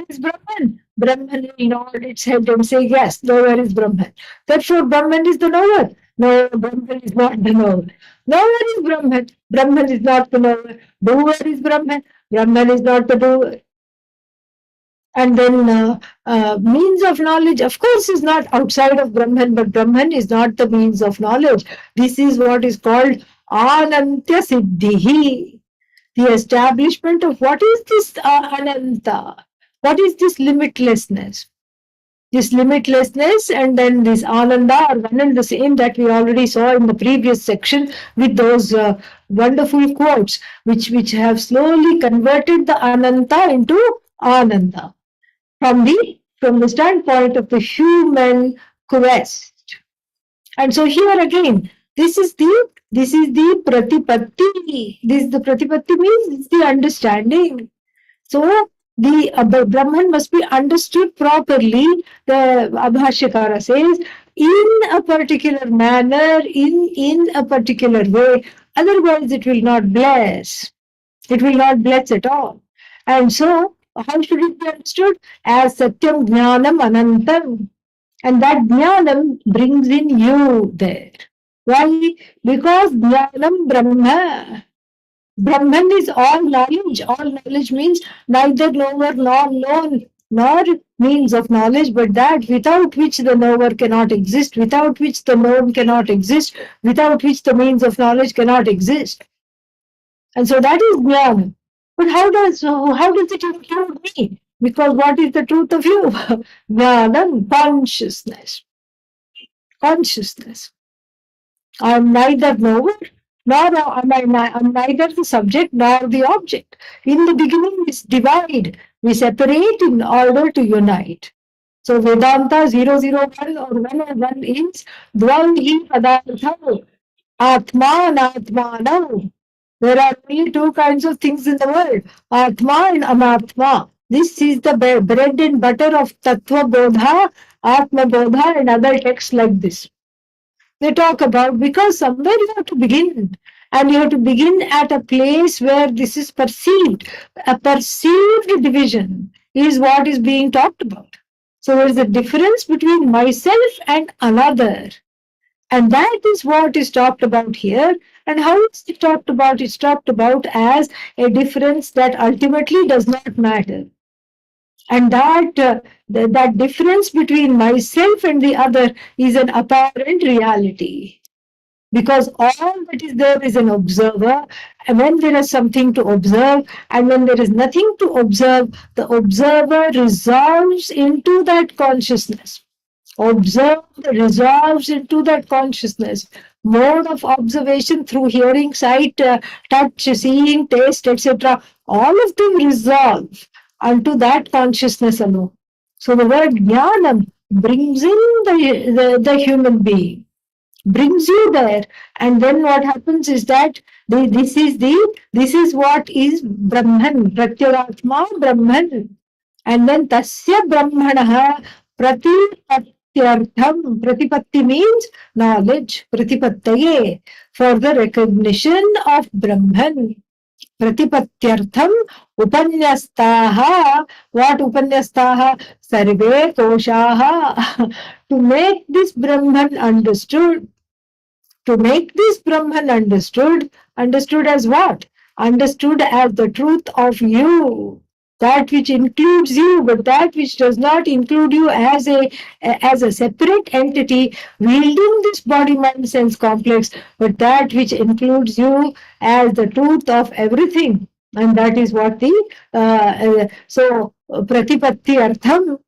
is Brahman, Brahman will nod its head and say, yes, knower is Brahman. Therefore, Brahman is the knower. No, Brahman is not the knower. Knower is Brahman. Brahman is not the knower. Doer is Brahman. Brahman is not the doer. And then means of knowledge, of course, is not outside of Brahman, but Brahman is not the means of knowledge. This is what is called Anantya Siddhihi, the establishment of what is this Ananta, what is this limitlessness. This limitlessness and then this Ananda are one and the same that we already saw in the previous section with those wonderful quotes, which have slowly converted the Ananta into Ananda from the standpoint of the human quest. And so here again, this is the pratipatti. The pratipatti means it's the understanding. So the Brahman must be understood properly. The Bhashyakara says in a particular manner, in a particular way. Otherwise, it will not bless. It will not bless at all. And so, how should it be understood? As Satyam Jnanam Anantam. And that Jnanam brings in you there. Why? Because Jnanam Brahma. Brahman is all knowledge. All knowledge means neither knower nor known, nor means of knowledge, but that without which the knower cannot exist, without which the known cannot exist, without which the means of knowledge cannot exist. And so that is jnana. But how does it include me? Because what is the truth of you? Jnanam, consciousness. Consciousness. I am neither knower, nor I'm neither the subject nor the object. In the beginning, we divide, we separate in order to unite. So Vedanta 001 or 101 is Dvaihi Padartha Atma and Atmana. There are only two kinds of things in the world, Atma and Anatma. This is the bread and butter of Tattva Bodha, Atma Bodha, and other texts like this. They talk about because somewhere you have to begin, and you have to begin at a place where this is perceived. A perceived division is what is being talked about. So there is a difference between myself and another. And that is what is talked about here. And how is it talked about? It's talked about as a difference that ultimately does not matter. And that difference between myself and the other is an apparent reality. Because all that is there is an observer, and when there is something to observe, and when there is nothing to observe, the observer resolves into that consciousness. Observe resolves into that consciousness. Mode of observation through hearing, sight, touch, seeing, taste, etc. All of them resolve unto that consciousness alone. So the word jnanam brings in the human being, brings you there, and then what happens is that this is what is Brahman, Pratyagatma Brahman, and then Tasya Brahmanaha Pratipatyartham. Pratipatti means knowledge, Pratipattaye, for the recognition of Brahman. Pratipatyartham Upanyastaha. What Upanyastaha? Sarve Koshaha. To make this Brahman understood, to make this Brahman understood as what? Understood as the truth of you, that which includes you, but that which does not include you as a separate entity wielding this body mind sense complex, but that which includes you as the truth of everything. And that is what so pratipatti artham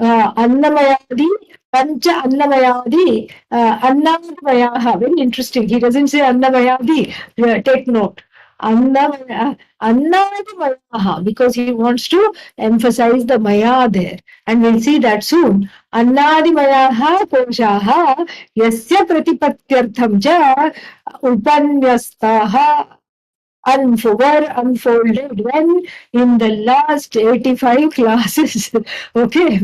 Annamayadi, Pancha Annamayadi, Annamayaha. Very interesting. He doesn't say Annamayadi. Take note. Annamayaha, because he wants to emphasize the Maya there. And we'll see that soon. Annadimayaha Koshaha, Yasya Pratipatyartham Ja Upanyastaha. were unfolded when in the last 85 classes. Okay.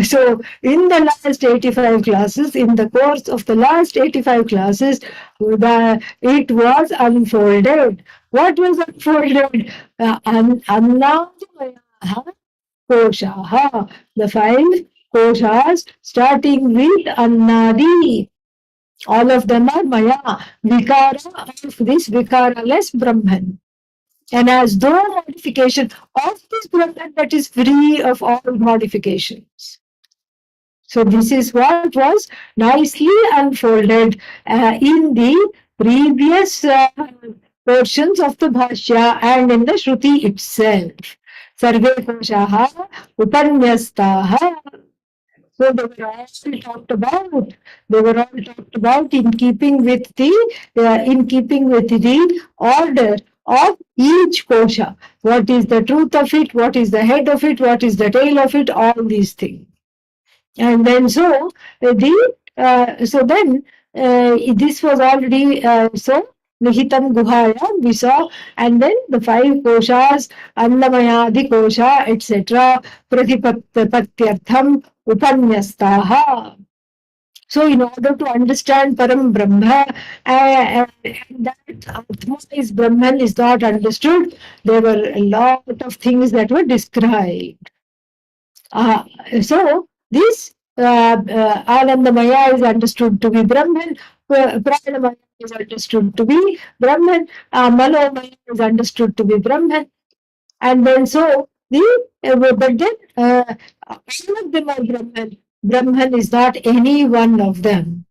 So, in the last 85 classes, in the course of the last 85 classes, it was unfolded. What was unfolded? Annadamayaha koshaha. The five koshas starting with Annadi. All of them are Maya, Vikara of this Vikaraless Brahman. And as though modification of this Brahman that is free of all modifications. So this is what was nicely unfolded in the previous portions of the Bhashya and in the Shruti itself. Sarve koshaha upanyastaha. So they were all talked about. They were all talked about in keeping with the order of each kosha. What is the truth of it? What is the head of it? What is the tail of it? All these things. And then so then this was already so Nihitam Guhaya we saw, and then the five koshas, Annamayadi kosha, etc. Pratipatyartham Upanyastaha. So, in order to understand Param Brahma, that Atma is Brahman is not understood, there were a lot of things that were described. So this Anandamaya is understood to be Brahman, Pranamaya is understood to be Brahman, Manomaya is understood to be Brahman, and then so but then all of them are Brahman. Brahman is not any one of them.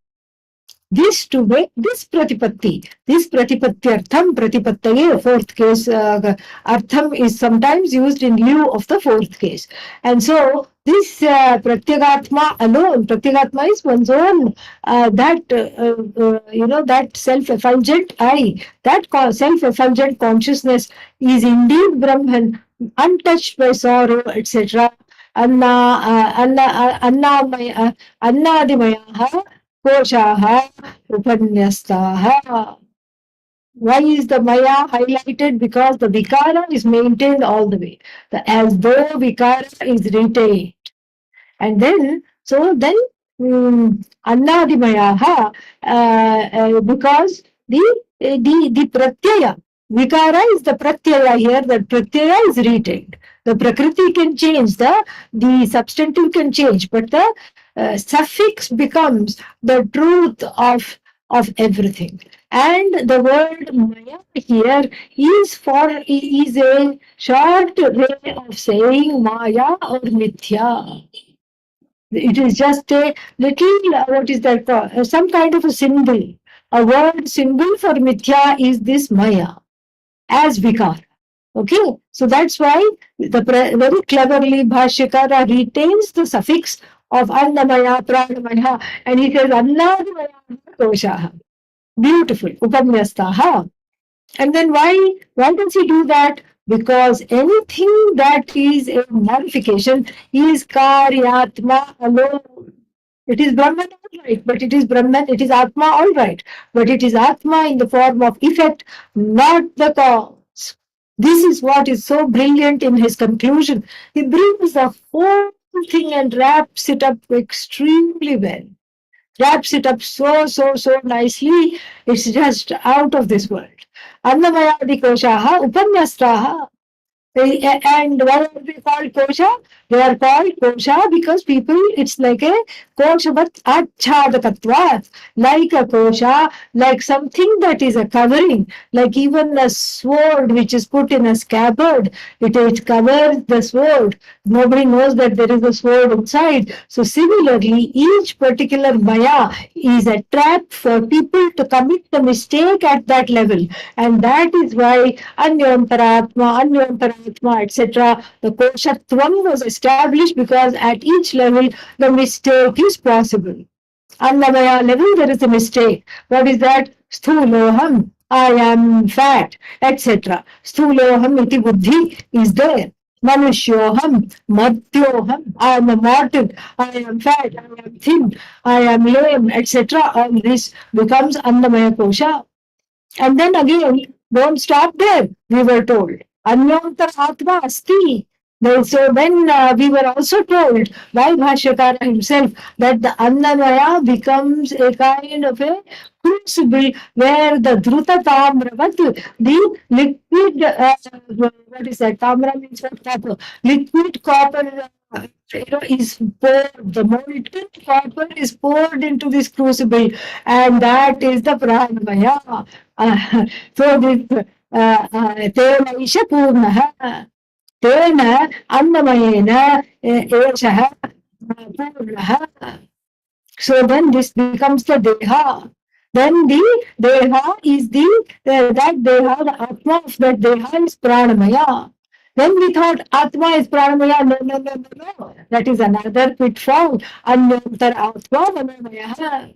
This to make this pratipatyartham, pratipattaye, fourth case, artham is sometimes used in lieu of the fourth case. And so this pratyagatma alone, pratyagatma is one's own, that self-effulgent I, that self-effulgent consciousness is indeed Brahman, untouched by sorrow, etc. Annadimayaha koshaha upanyastha. Why is the Maya highlighted? Because the Vikara is maintained all the way. As though Vikara is retained. And then, Annadimayaha, because the Pratyaya, Vikara is the Pratyaya here, the Pratyaya is retained. The Prakriti can change, the substantive can change, but the suffix becomes the truth of everything. And the word Maya here is a short way of saying Maya or Mithya. It is just a little, what is that called? Some kind of a symbol. A word symbol for Mithya is this Maya as Vikar. Okay, so that's why very cleverly Bhashyakara retains the suffix of Annamaya, Pranamaya, and he says Annadimaya Koshaha. Beautiful, Upamyastaha. And then why does he do that? Because anything that is a modification is Karyatma alone. It is Brahman all right, but it is Brahman, it is Atma all right, but it is Atma in the form of effect, not the cause. This is what is so brilliant in his conclusion. He brings the whole thing and wraps it up extremely well. Wraps it up so nicely. It's just out of this world. Annamayadi koshaha upanyastaha. And why are they called kosha? They are called kosha because people, it's like a kosha, but achhadakatvat, like a kosha, like something that is a covering, like even a sword which is put in a scabbard, it covers the sword. Nobody knows that there is a sword inside. So similarly, each particular maya is a trap for people to commit the mistake at that level. And that is why Anyantaratma, etc. The Koshatvam was established because at each level the mistake is possible. Annamaya level there is a mistake. What is that? Sthuloham, I am fat, etc. Sthuloham iti buddhi is there. Manusyoham, Martyoham, I am a mortal, I am fat, I am thin, I am lame, etc. All this becomes Annamaya Kosha. And then again, Don't stop there, we were told. Anyantar Atma Asti. So then we were also told by Bhashyakara himself that the Annamaya becomes a kind of a crucible where the Dhruta Tamravat, the liquid, what is that? Tamra means what? Copper. Liquid copper is poured, the molten copper is poured into this crucible, and that is the pranamaya. So this तेन ईश पूर्णः तेन अन्नमयेन एषः पूर्णः. So then this becomes the deha. Then the deha is that deha, the atma of that deha is pranamaya. Then we thought atma is pranamaya. No, no, no, no, no. That is another pitfall. Anyantar atma manamaya.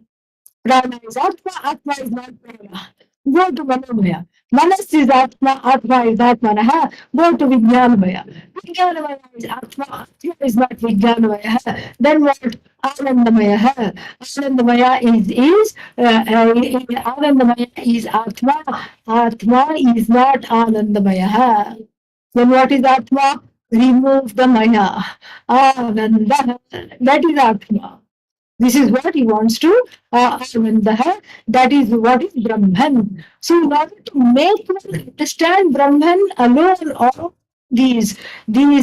Prana is atma, atma is not prana. Go to manomaya. Manas is atma is atmanaha. Go to vijnanamaya. Vijnanamaya is atma is not vijnanamaya. Then what? Anandamaya. Anandamaya is atma. Atma is not anandamaya. Then what is atma? Remove the maya. Ananda. That is atma. This is what he wants to Anandaha. That is what is Brahman. So in order to make one understand Brahman alone, all these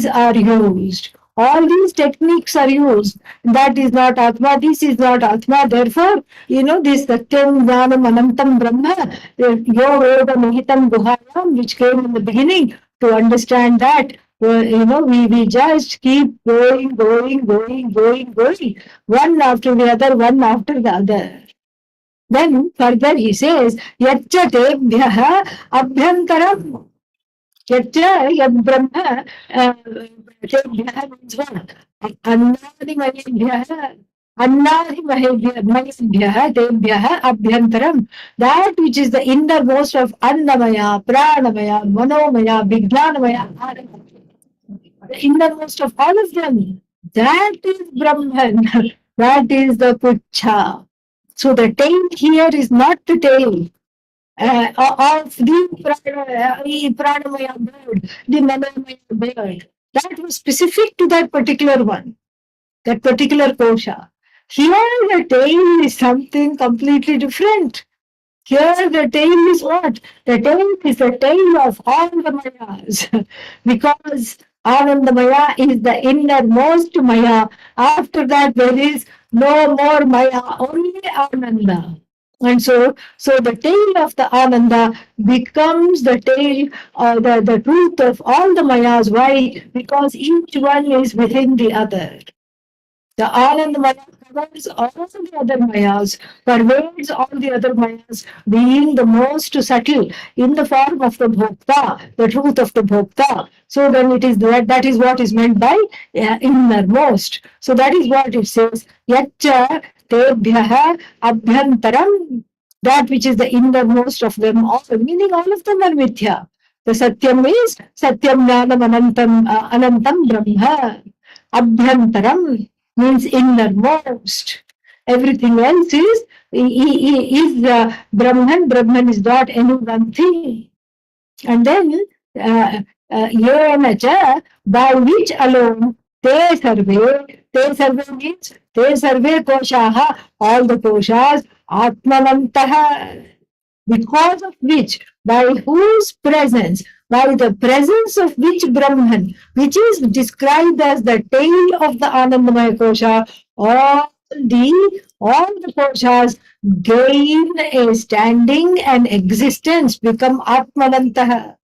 are used. All these techniques are used. That is not Atma, this is not Atma. Therefore, this Satyam Jnanam Anantam Brahma, Yoga Nihitam Guhayam, which came in the beginning, to understand that, we just keep going, one after the other, one after the other. Then further he says, Yaccha tebhyaha abhyantaram. Yaccha yad brahma tebhyaha means what? Annadi mayebhyaha. Annadi mayebhyaha tebhyaha abhyantaram. That which is the innermost of Annamaya, Pranamaya, Manomaya, Vijnanamaya, the innermost of all of them. That is Brahman. That is the Pucha. So the tail here is not the tail of the Pranamaya bird, the Manamaya bird. That was specific to that particular one, that particular kosha. Here the tail is something completely different. Here the tail is what? The tail is the tail of all the mayas. Because Anandamaya is the innermost maya. After that there is no more maya, only Ananda. And so the tail of the Ananda becomes the tail, the truth of all the mayas. Why? Because each one is within the other. The Anand Maya covers all the other Mayas, pervades all the other Mayas, being the most subtle in the form of the Bhokta, the truth of the Bhokta. So then it is that is what is meant by innermost. So that is what it says. Yaccha tebhyaha abhyantaram. That which is the innermost of them all, meaning all of them are mithya. The Satyam is Satyam Jnanam Anantam Brahma. Abhyantaram means innermost. Everything else is Brahman. Brahman is not any one thing. And then Yenacha, by which alone te sarve means te sarve koshaha, all the koshas, atmanantaha, because of which, by whose presence, by the presence of which Brahman, which is described as the tail of the Anandamaya Kosha, all the koshas gain a standing and existence, become Atmanantaha,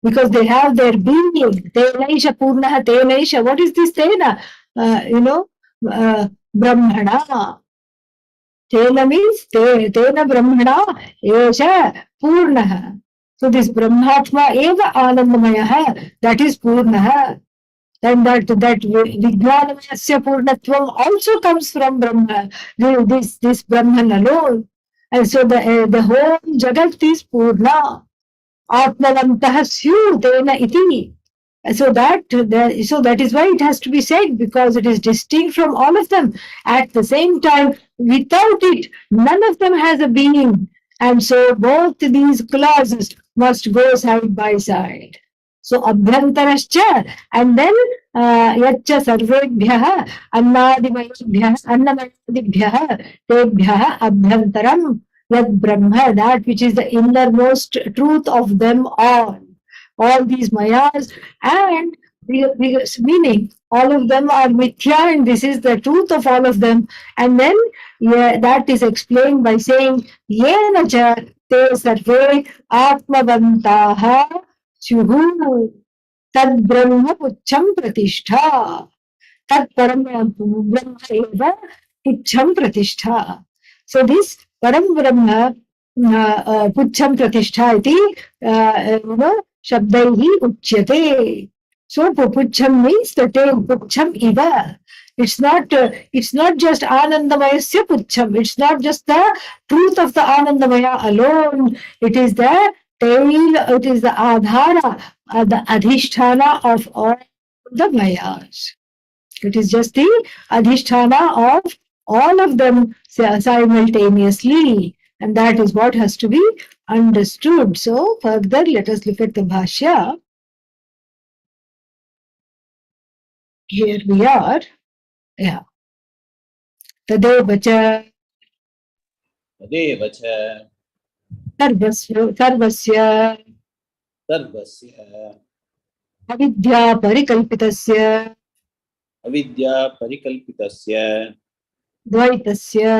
because they have their being. Tenaisha Purnaha, Tenaisha. What is this Tena? Brahmana. Tena means Tena Brahmana Esha Purnaha. So this Brahmatma Eva Anandamaya, that is Purnaha. Then that Vijnanamayasya Purnatvam also comes from Brahma, this Brahman alone. And so the whole Jagat is Purna. Atmanantaha Syu Tena Iti. So that is why it has to be said, because it is distinct from all of them. At the same time, without it, none of them has a being. And so both these clauses, must go side by side. So abhyantarascha, and then yaccha sarvebhyah annamayadibhyah tebhyah abhyantaram yad brahma, that which is the innermost truth of them all these mayas, and meaning all of them are mithya and this is the truth of all of them. And then that is explained by saying yena cha te sarve atmavantaha syuhu tad brahma pucham pratishtha tad param brahma eva pucham pratishtha. So this param brahma pucham pratishtha iti shabdaihi uchyate. So pucham means the tail pucham iva. It's not just Anandamayasya pucham. It's not just the truth of the Anandamaya alone. It is the tail, it is the adhara, the adhisthana of all the mayas. It is just the adhisthana of all of them simultaneously. And that is what has to be understood. So further, let us look at the Bhashya. Here we are. Yeah. Tadevacha तदेव च sarvasya सर्वस्य avidya parikalpitasya अविद्या परिकल्पितस्य dvaitasya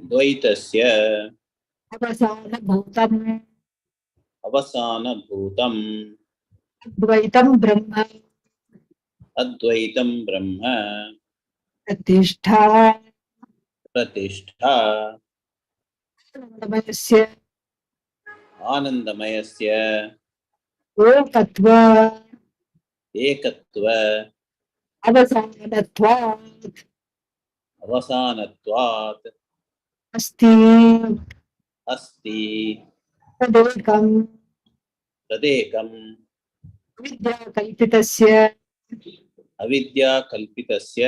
द्वैतस्य avasana अवसानभूतम् advaitam brahma अद्वैतं ब्रह्म pratishtha प्रतिष्ठा आनन्दमयस्य आनन्दमयस्य एकत्व एकत्व अवसानत्वात् अवसानत्वात् अस्ति अस्ति तदेकं तदेकम् विद्याकल्पितस्य अविद्याकल्पितस्य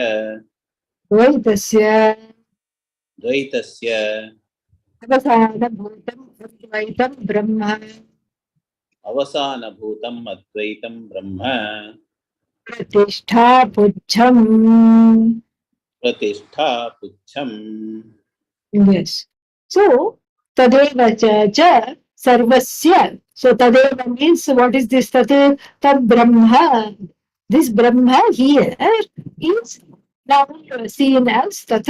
द्वैतस्य द्वैतस्य अवसानभूतम् अद्वैतं ब्रह्म अवसानभूतम् अद्वैतं ब्रह्म प्रतिष्ठा पुच्छम्. प्रतिष्ठा पुच्छम्. Yes. So, tadeva cha sarvasya. So, tadeva means what is this? Tad brahma. This brahma here is now seen as tat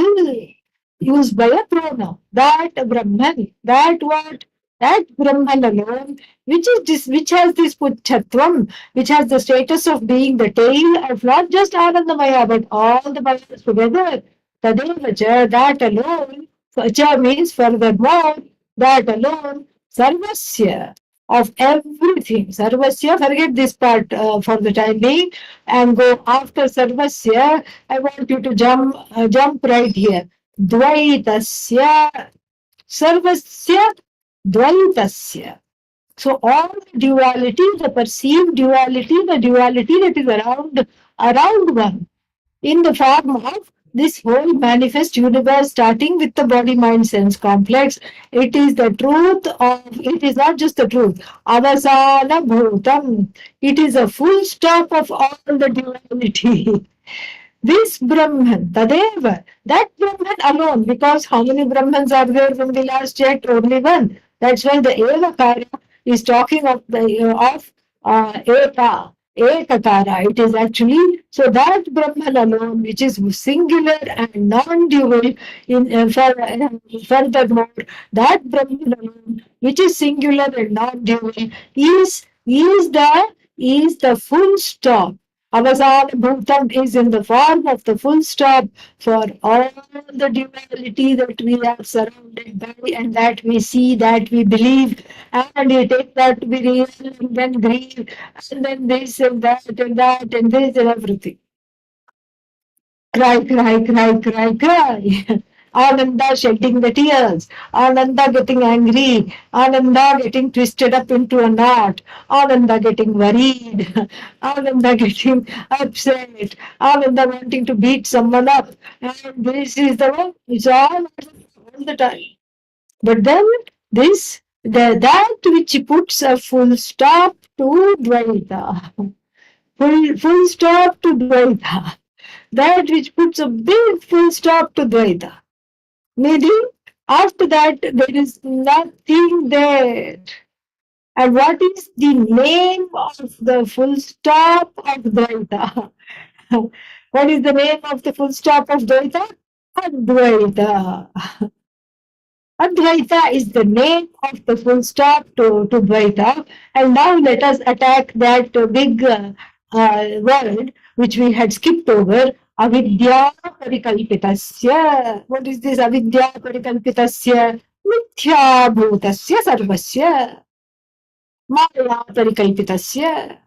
used by a pronoun. That brahman. That what? That brahman alone, which is this, which has this puchatvam, which has the status of being the tail of not just Anandamaya, but all the mayas together. Tadeva cha, that alone. Cha means furthermore, that alone, sarvasya, of everything. Sarvasya, forget this part for the time being and go after sarvasya. I want you to jump right here. Dvaitasya, sarvasya, dvaitasya. So all duality, the perceived duality, the duality that is around one, in the form of this whole manifest universe, starting with the body mind sense complex. It is the truth of, it is not just the truth. Avasana bhutam. It is a full stop of all the duality. This Brahman, Tadeva, that Brahman alone, because how many Brahmans are there when we last checked? Only one. That's why the Evakara is talking of the Ekakara. It is actually, so that Brahman alone, which is singular and non-dual, furthermore, that Brahman alone, which is singular and non-dual, is the full stop. Avasana Bhutam is in the form of the full stop for all the duality that we are surrounded by and that we see, that we believe, and we take that to be real, and then grieve, and then this and that and that and this and everything. Cry, cry, cry, cry, cry. Ananda shedding the tears, Ananda getting angry, Ananda getting twisted up into a knot, Ananda getting worried, Ananda getting upset, Ananda wanting to beat someone up. And this is the one, it's all the time. But then this that which puts a full stop to Dvaita. Full stop to Dvaita. That which puts a big full stop to Dvaita. Meaning, after that, there is nothing there. And what is the name of the full stop of Dvaita? What is the name of the full stop of Dvaita? Advaita. Advaita is the name of the full stop to Dvaita. And now let us attack that big word which we had skipped over. Avidya parikalpitasya. What is this avidya parikalpitasya? Mithya bhutasya sarvasya. Maya parikalpitasya.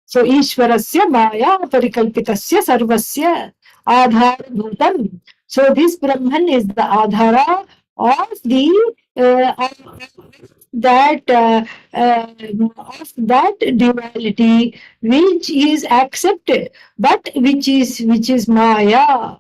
So Ishwarasya Maya Parikalpitasya Sarvasya Adhara Bhutam. So this Brahman is the Adhara of the of that duality which is accepted, but which is Maya,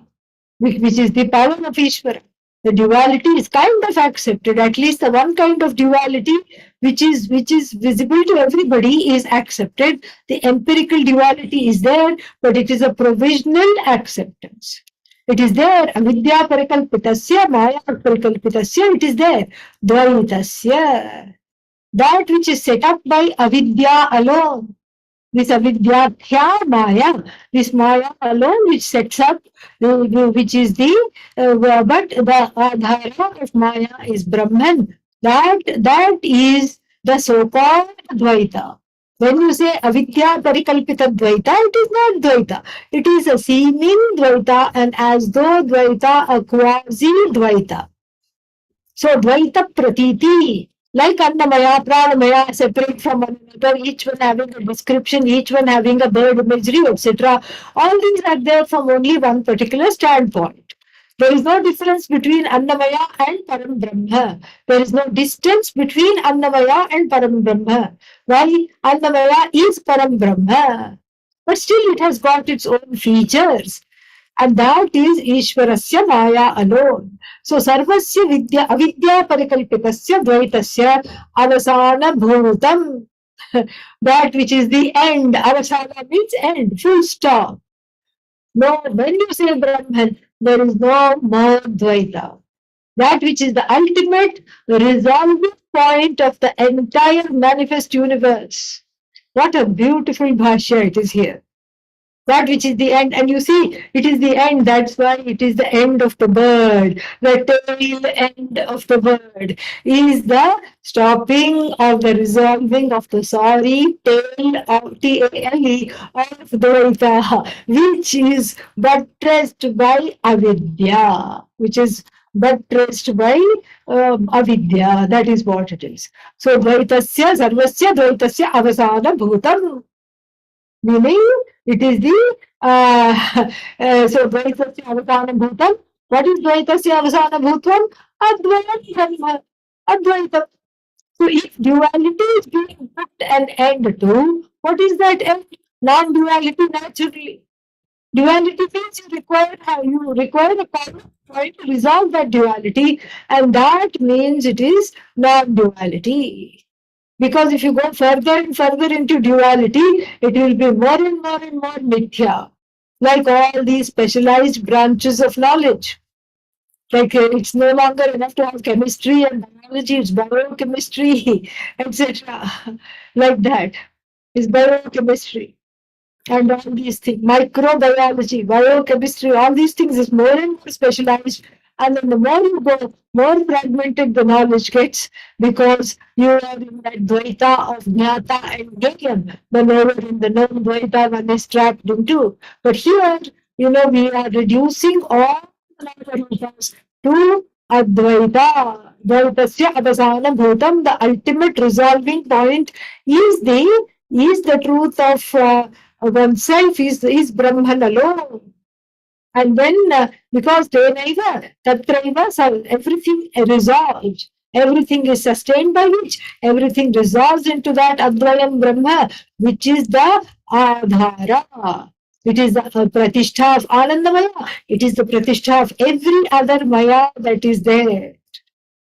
which is the power of Ishvara. The duality is kind of accepted, at least the one kind of duality which is visible to everybody is accepted. The empirical duality is there, but it is a provisional acceptance. It is there. Avidya parikalpitasya, maya parikalpitasya, it is there. Dvaitasya. That which is set up by avidya alone. This avidyadhya maya, this maya alone which sets up, which is but the adhara of maya is Brahman. That is the so-called Dvaita. When you say avidya parikalpita Dvaita, it is not Dvaita. It is a seeming Dvaita, and as though Dvaita, a quasi Dvaita. So Dvaita Pratiti, like Annamaya, Pranamaya, separate from one another, each one having a description, each one having a bird imagery, etc. All these are there from only one particular standpoint. There is no difference between Annamaya and Param Brahma. There is no distance between Annamaya and Param Brahma. Why? Annamaya is Param Brahma. But still it has got its own features. And that is Ishwarasya Maya alone. So Sarvasya Vidya Avidya Parikalpitasya Dvaitasya Avasana Bhutam. That which is the end. Avasana means end, full stop. No, when you say Brahman, there is no more Dvaita. That which is the ultimate resolving point of the entire manifest universe. What a beautiful bhashya it is here. That which is the end, and you see, it is the end. That's why it is the end of the bird. The tail end of the bird is the stopping of the resolving of the sorry tail of T-A-L-E of Dvaita, which is buttressed by avidya, which is buttressed by avidya. That is what it is. So Dvaitasya, Sarvasya Dvaitasya Avasana Bhutam. Meaning, it is the so Dvaitasya Avasana Bhutam. What is Dvaitasya Avasana Bhutam? Advayam Brahma. Advaitam. So if duality is being put an end to, what is that end? Non-duality naturally. Duality means you require a common point to resolve that duality, and that means it is non-duality. Because if you go further and further into duality, it will be more and more and more mithya. Like all these specialized branches of knowledge. Like it's no longer enough to have chemistry and biology, it's biochemistry, etc. Like that. It's biochemistry and all these things, microbiology, biochemistry, all these things is more and more specialized. And then the more you go, more fragmented the knowledge gets because you are in that Dvaita of Jnata and Gayam, the lower in the known Dvaita one is trapped into. But here, we are reducing all the Dvaitas to Advaita. Dvaitasya Avasana Bhutam, the ultimate resolving point is the truth of oneself is Brahman alone. And then, because Tenaiva, Tatraiva, so everything resolves. Everything is sustained by which everything resolves into that Advayam Brahma, which is the Adhara. It is the Pratishtha of Anandamaya. It is the Pratishtha of every other Maya that is there.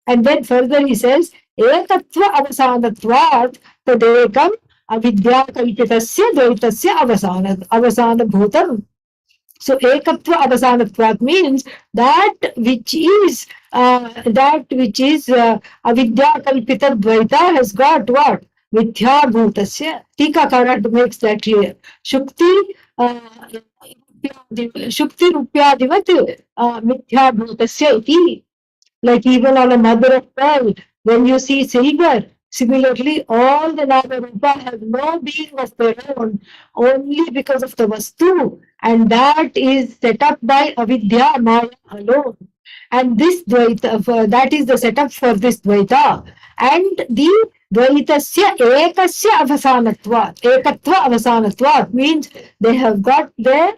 And then further he says, Ekatva avasanatvat tadekam avidya kalpitasya dvaitasya avasana bhutam. So ekatva avasanatvat means that which is avidya kalpita dvaita has got what? Mithya bhutasya. Tikakara makes that clear. Shukti uh, Shukti rupyadivat mithya bhutasya iti. Like even on a mother of pearl, when you see silver, similarly, all the Namarupa have no being of their own, only because of the Vastu, and that is set up by Avidya Maya alone. And this Dvaita, that is the setup for this Dvaita. And the Dvaitasya Ekasya Avasanatvat, Ekatva Avasanatvat means they have got their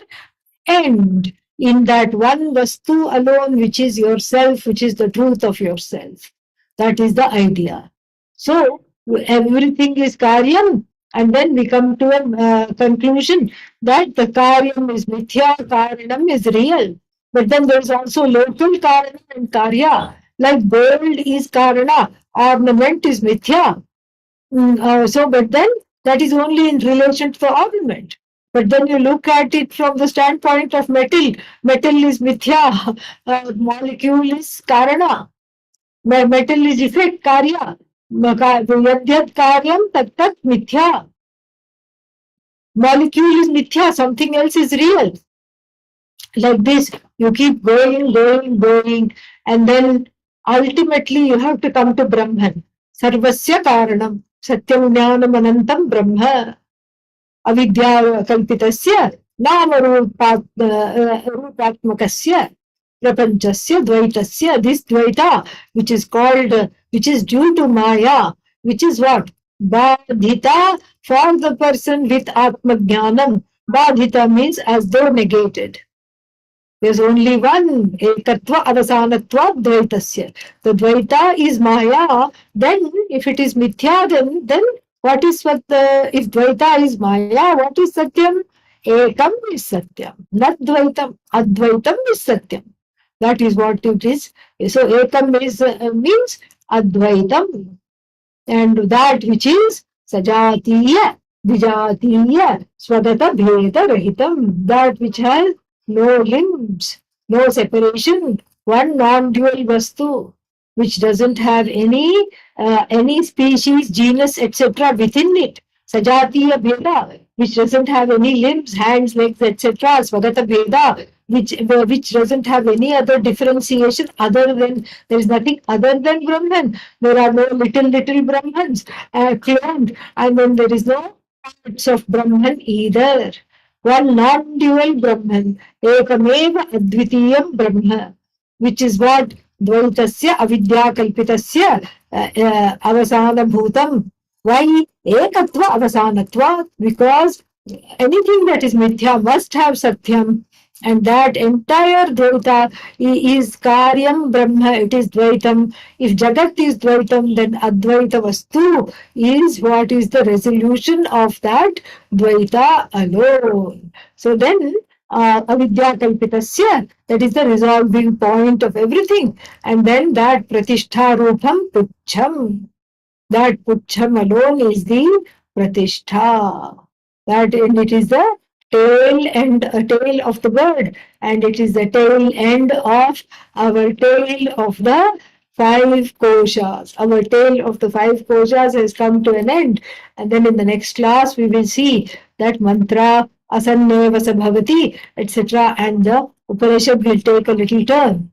end in that one vastu alone, which is yourself, which is the truth of yourself. That is the idea. So everything is karyam, and then we come to a conclusion that the karyam is mithya, karanam is real. But then there is also local karana and karya. Like gold is karana, ornament is mithya. But then that is only in relation to the ornament. But then you look at it from the standpoint of metal. Metal is mithya, molecule is karana, metal is effect, karya. Yadyat karyam tat tat mithya. Molecule is mithya, something else is real. Like this, you keep going, and then ultimately you have to come to Brahman. Sarvasya karanam, satyam jnanam anantam brahma. Avidya kalpitasya rupatmakasya prapanchasya dvaitasya. This dvaita, which is due to Maya, which is what? Badhita for the person with Atmajnanam. Badhita means as though negated. There's only one, ekatva avasanatva dvaitasya. The dvaita is Maya. Then, if it is mithya, then what is if dvaita is Maya, what is satyam? Ekam is satyam, not dvaitam. Advaitam is satyam. That is what it is. So, ekam is means advaitam, and that which is sajatiya, vijatiya, swadata bheda rahitam, that which has no limbs, no separation, one non-dual vastu, which doesn't have any species, genus, etc. within it. Sajatiya bheda, which doesn't have any limbs, hands, legs, etc. Svagata bheda, which doesn't have any other differentiation other than, there is nothing other than Brahman. There are no little Brahmans cloned, and then there is no parts of Brahman either. One non-dual Brahman, ekameva advitiyam Brahma, which is what dvaitasya avidya kalpitasya avasana bhutam. Why ekatva avasanatva? Because anything that is mithya must have satyam, and that entire dvaita is karyam brahma, it is dvaitam. If jagat is dvaitam, then advaita vastu is what is the resolution of that dvaita alone. So then avidya kalpitasya, that is the resolving point of everything, and then that pratishtha rupam puchham, that puchham alone is the pratishtha. That, and it is the tail of the bird, and it is the tail end of our tail of the five koshas. Our tail of the five koshas has come to an end, and then in the next class we will see that mantra asanneva sabhavati, etc., and the Upanishad will take a little turn.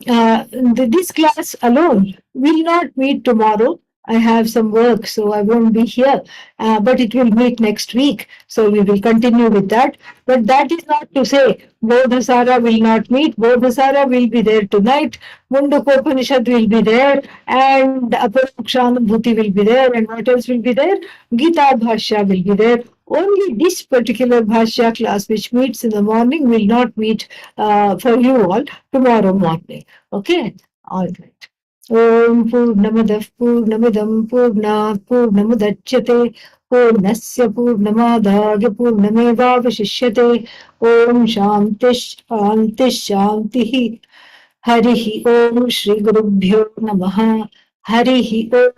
This class alone will not meet tomorrow. I have some work, so I won't be here, but it will meet next week. So we will continue with that. But that is not to say Bodhasara will not meet. Bodhasara will be there tonight. Mundakopanishad will be there, and Aparukshanabhuti will be there, and what else will be there? Gita Bhashya will be there. Only this particular Bhashya class, which meets in the morning, will not meet for you all tomorrow morning. Okay? All right. Om Purnamadah Purnamidam Purnat Purnamudachyate Purnasya Purnamadaya Purnamevavashishyate Om Shanti Shanti Shanti. Harihi Om Shri Gurubhyo Namaha. Harihi Om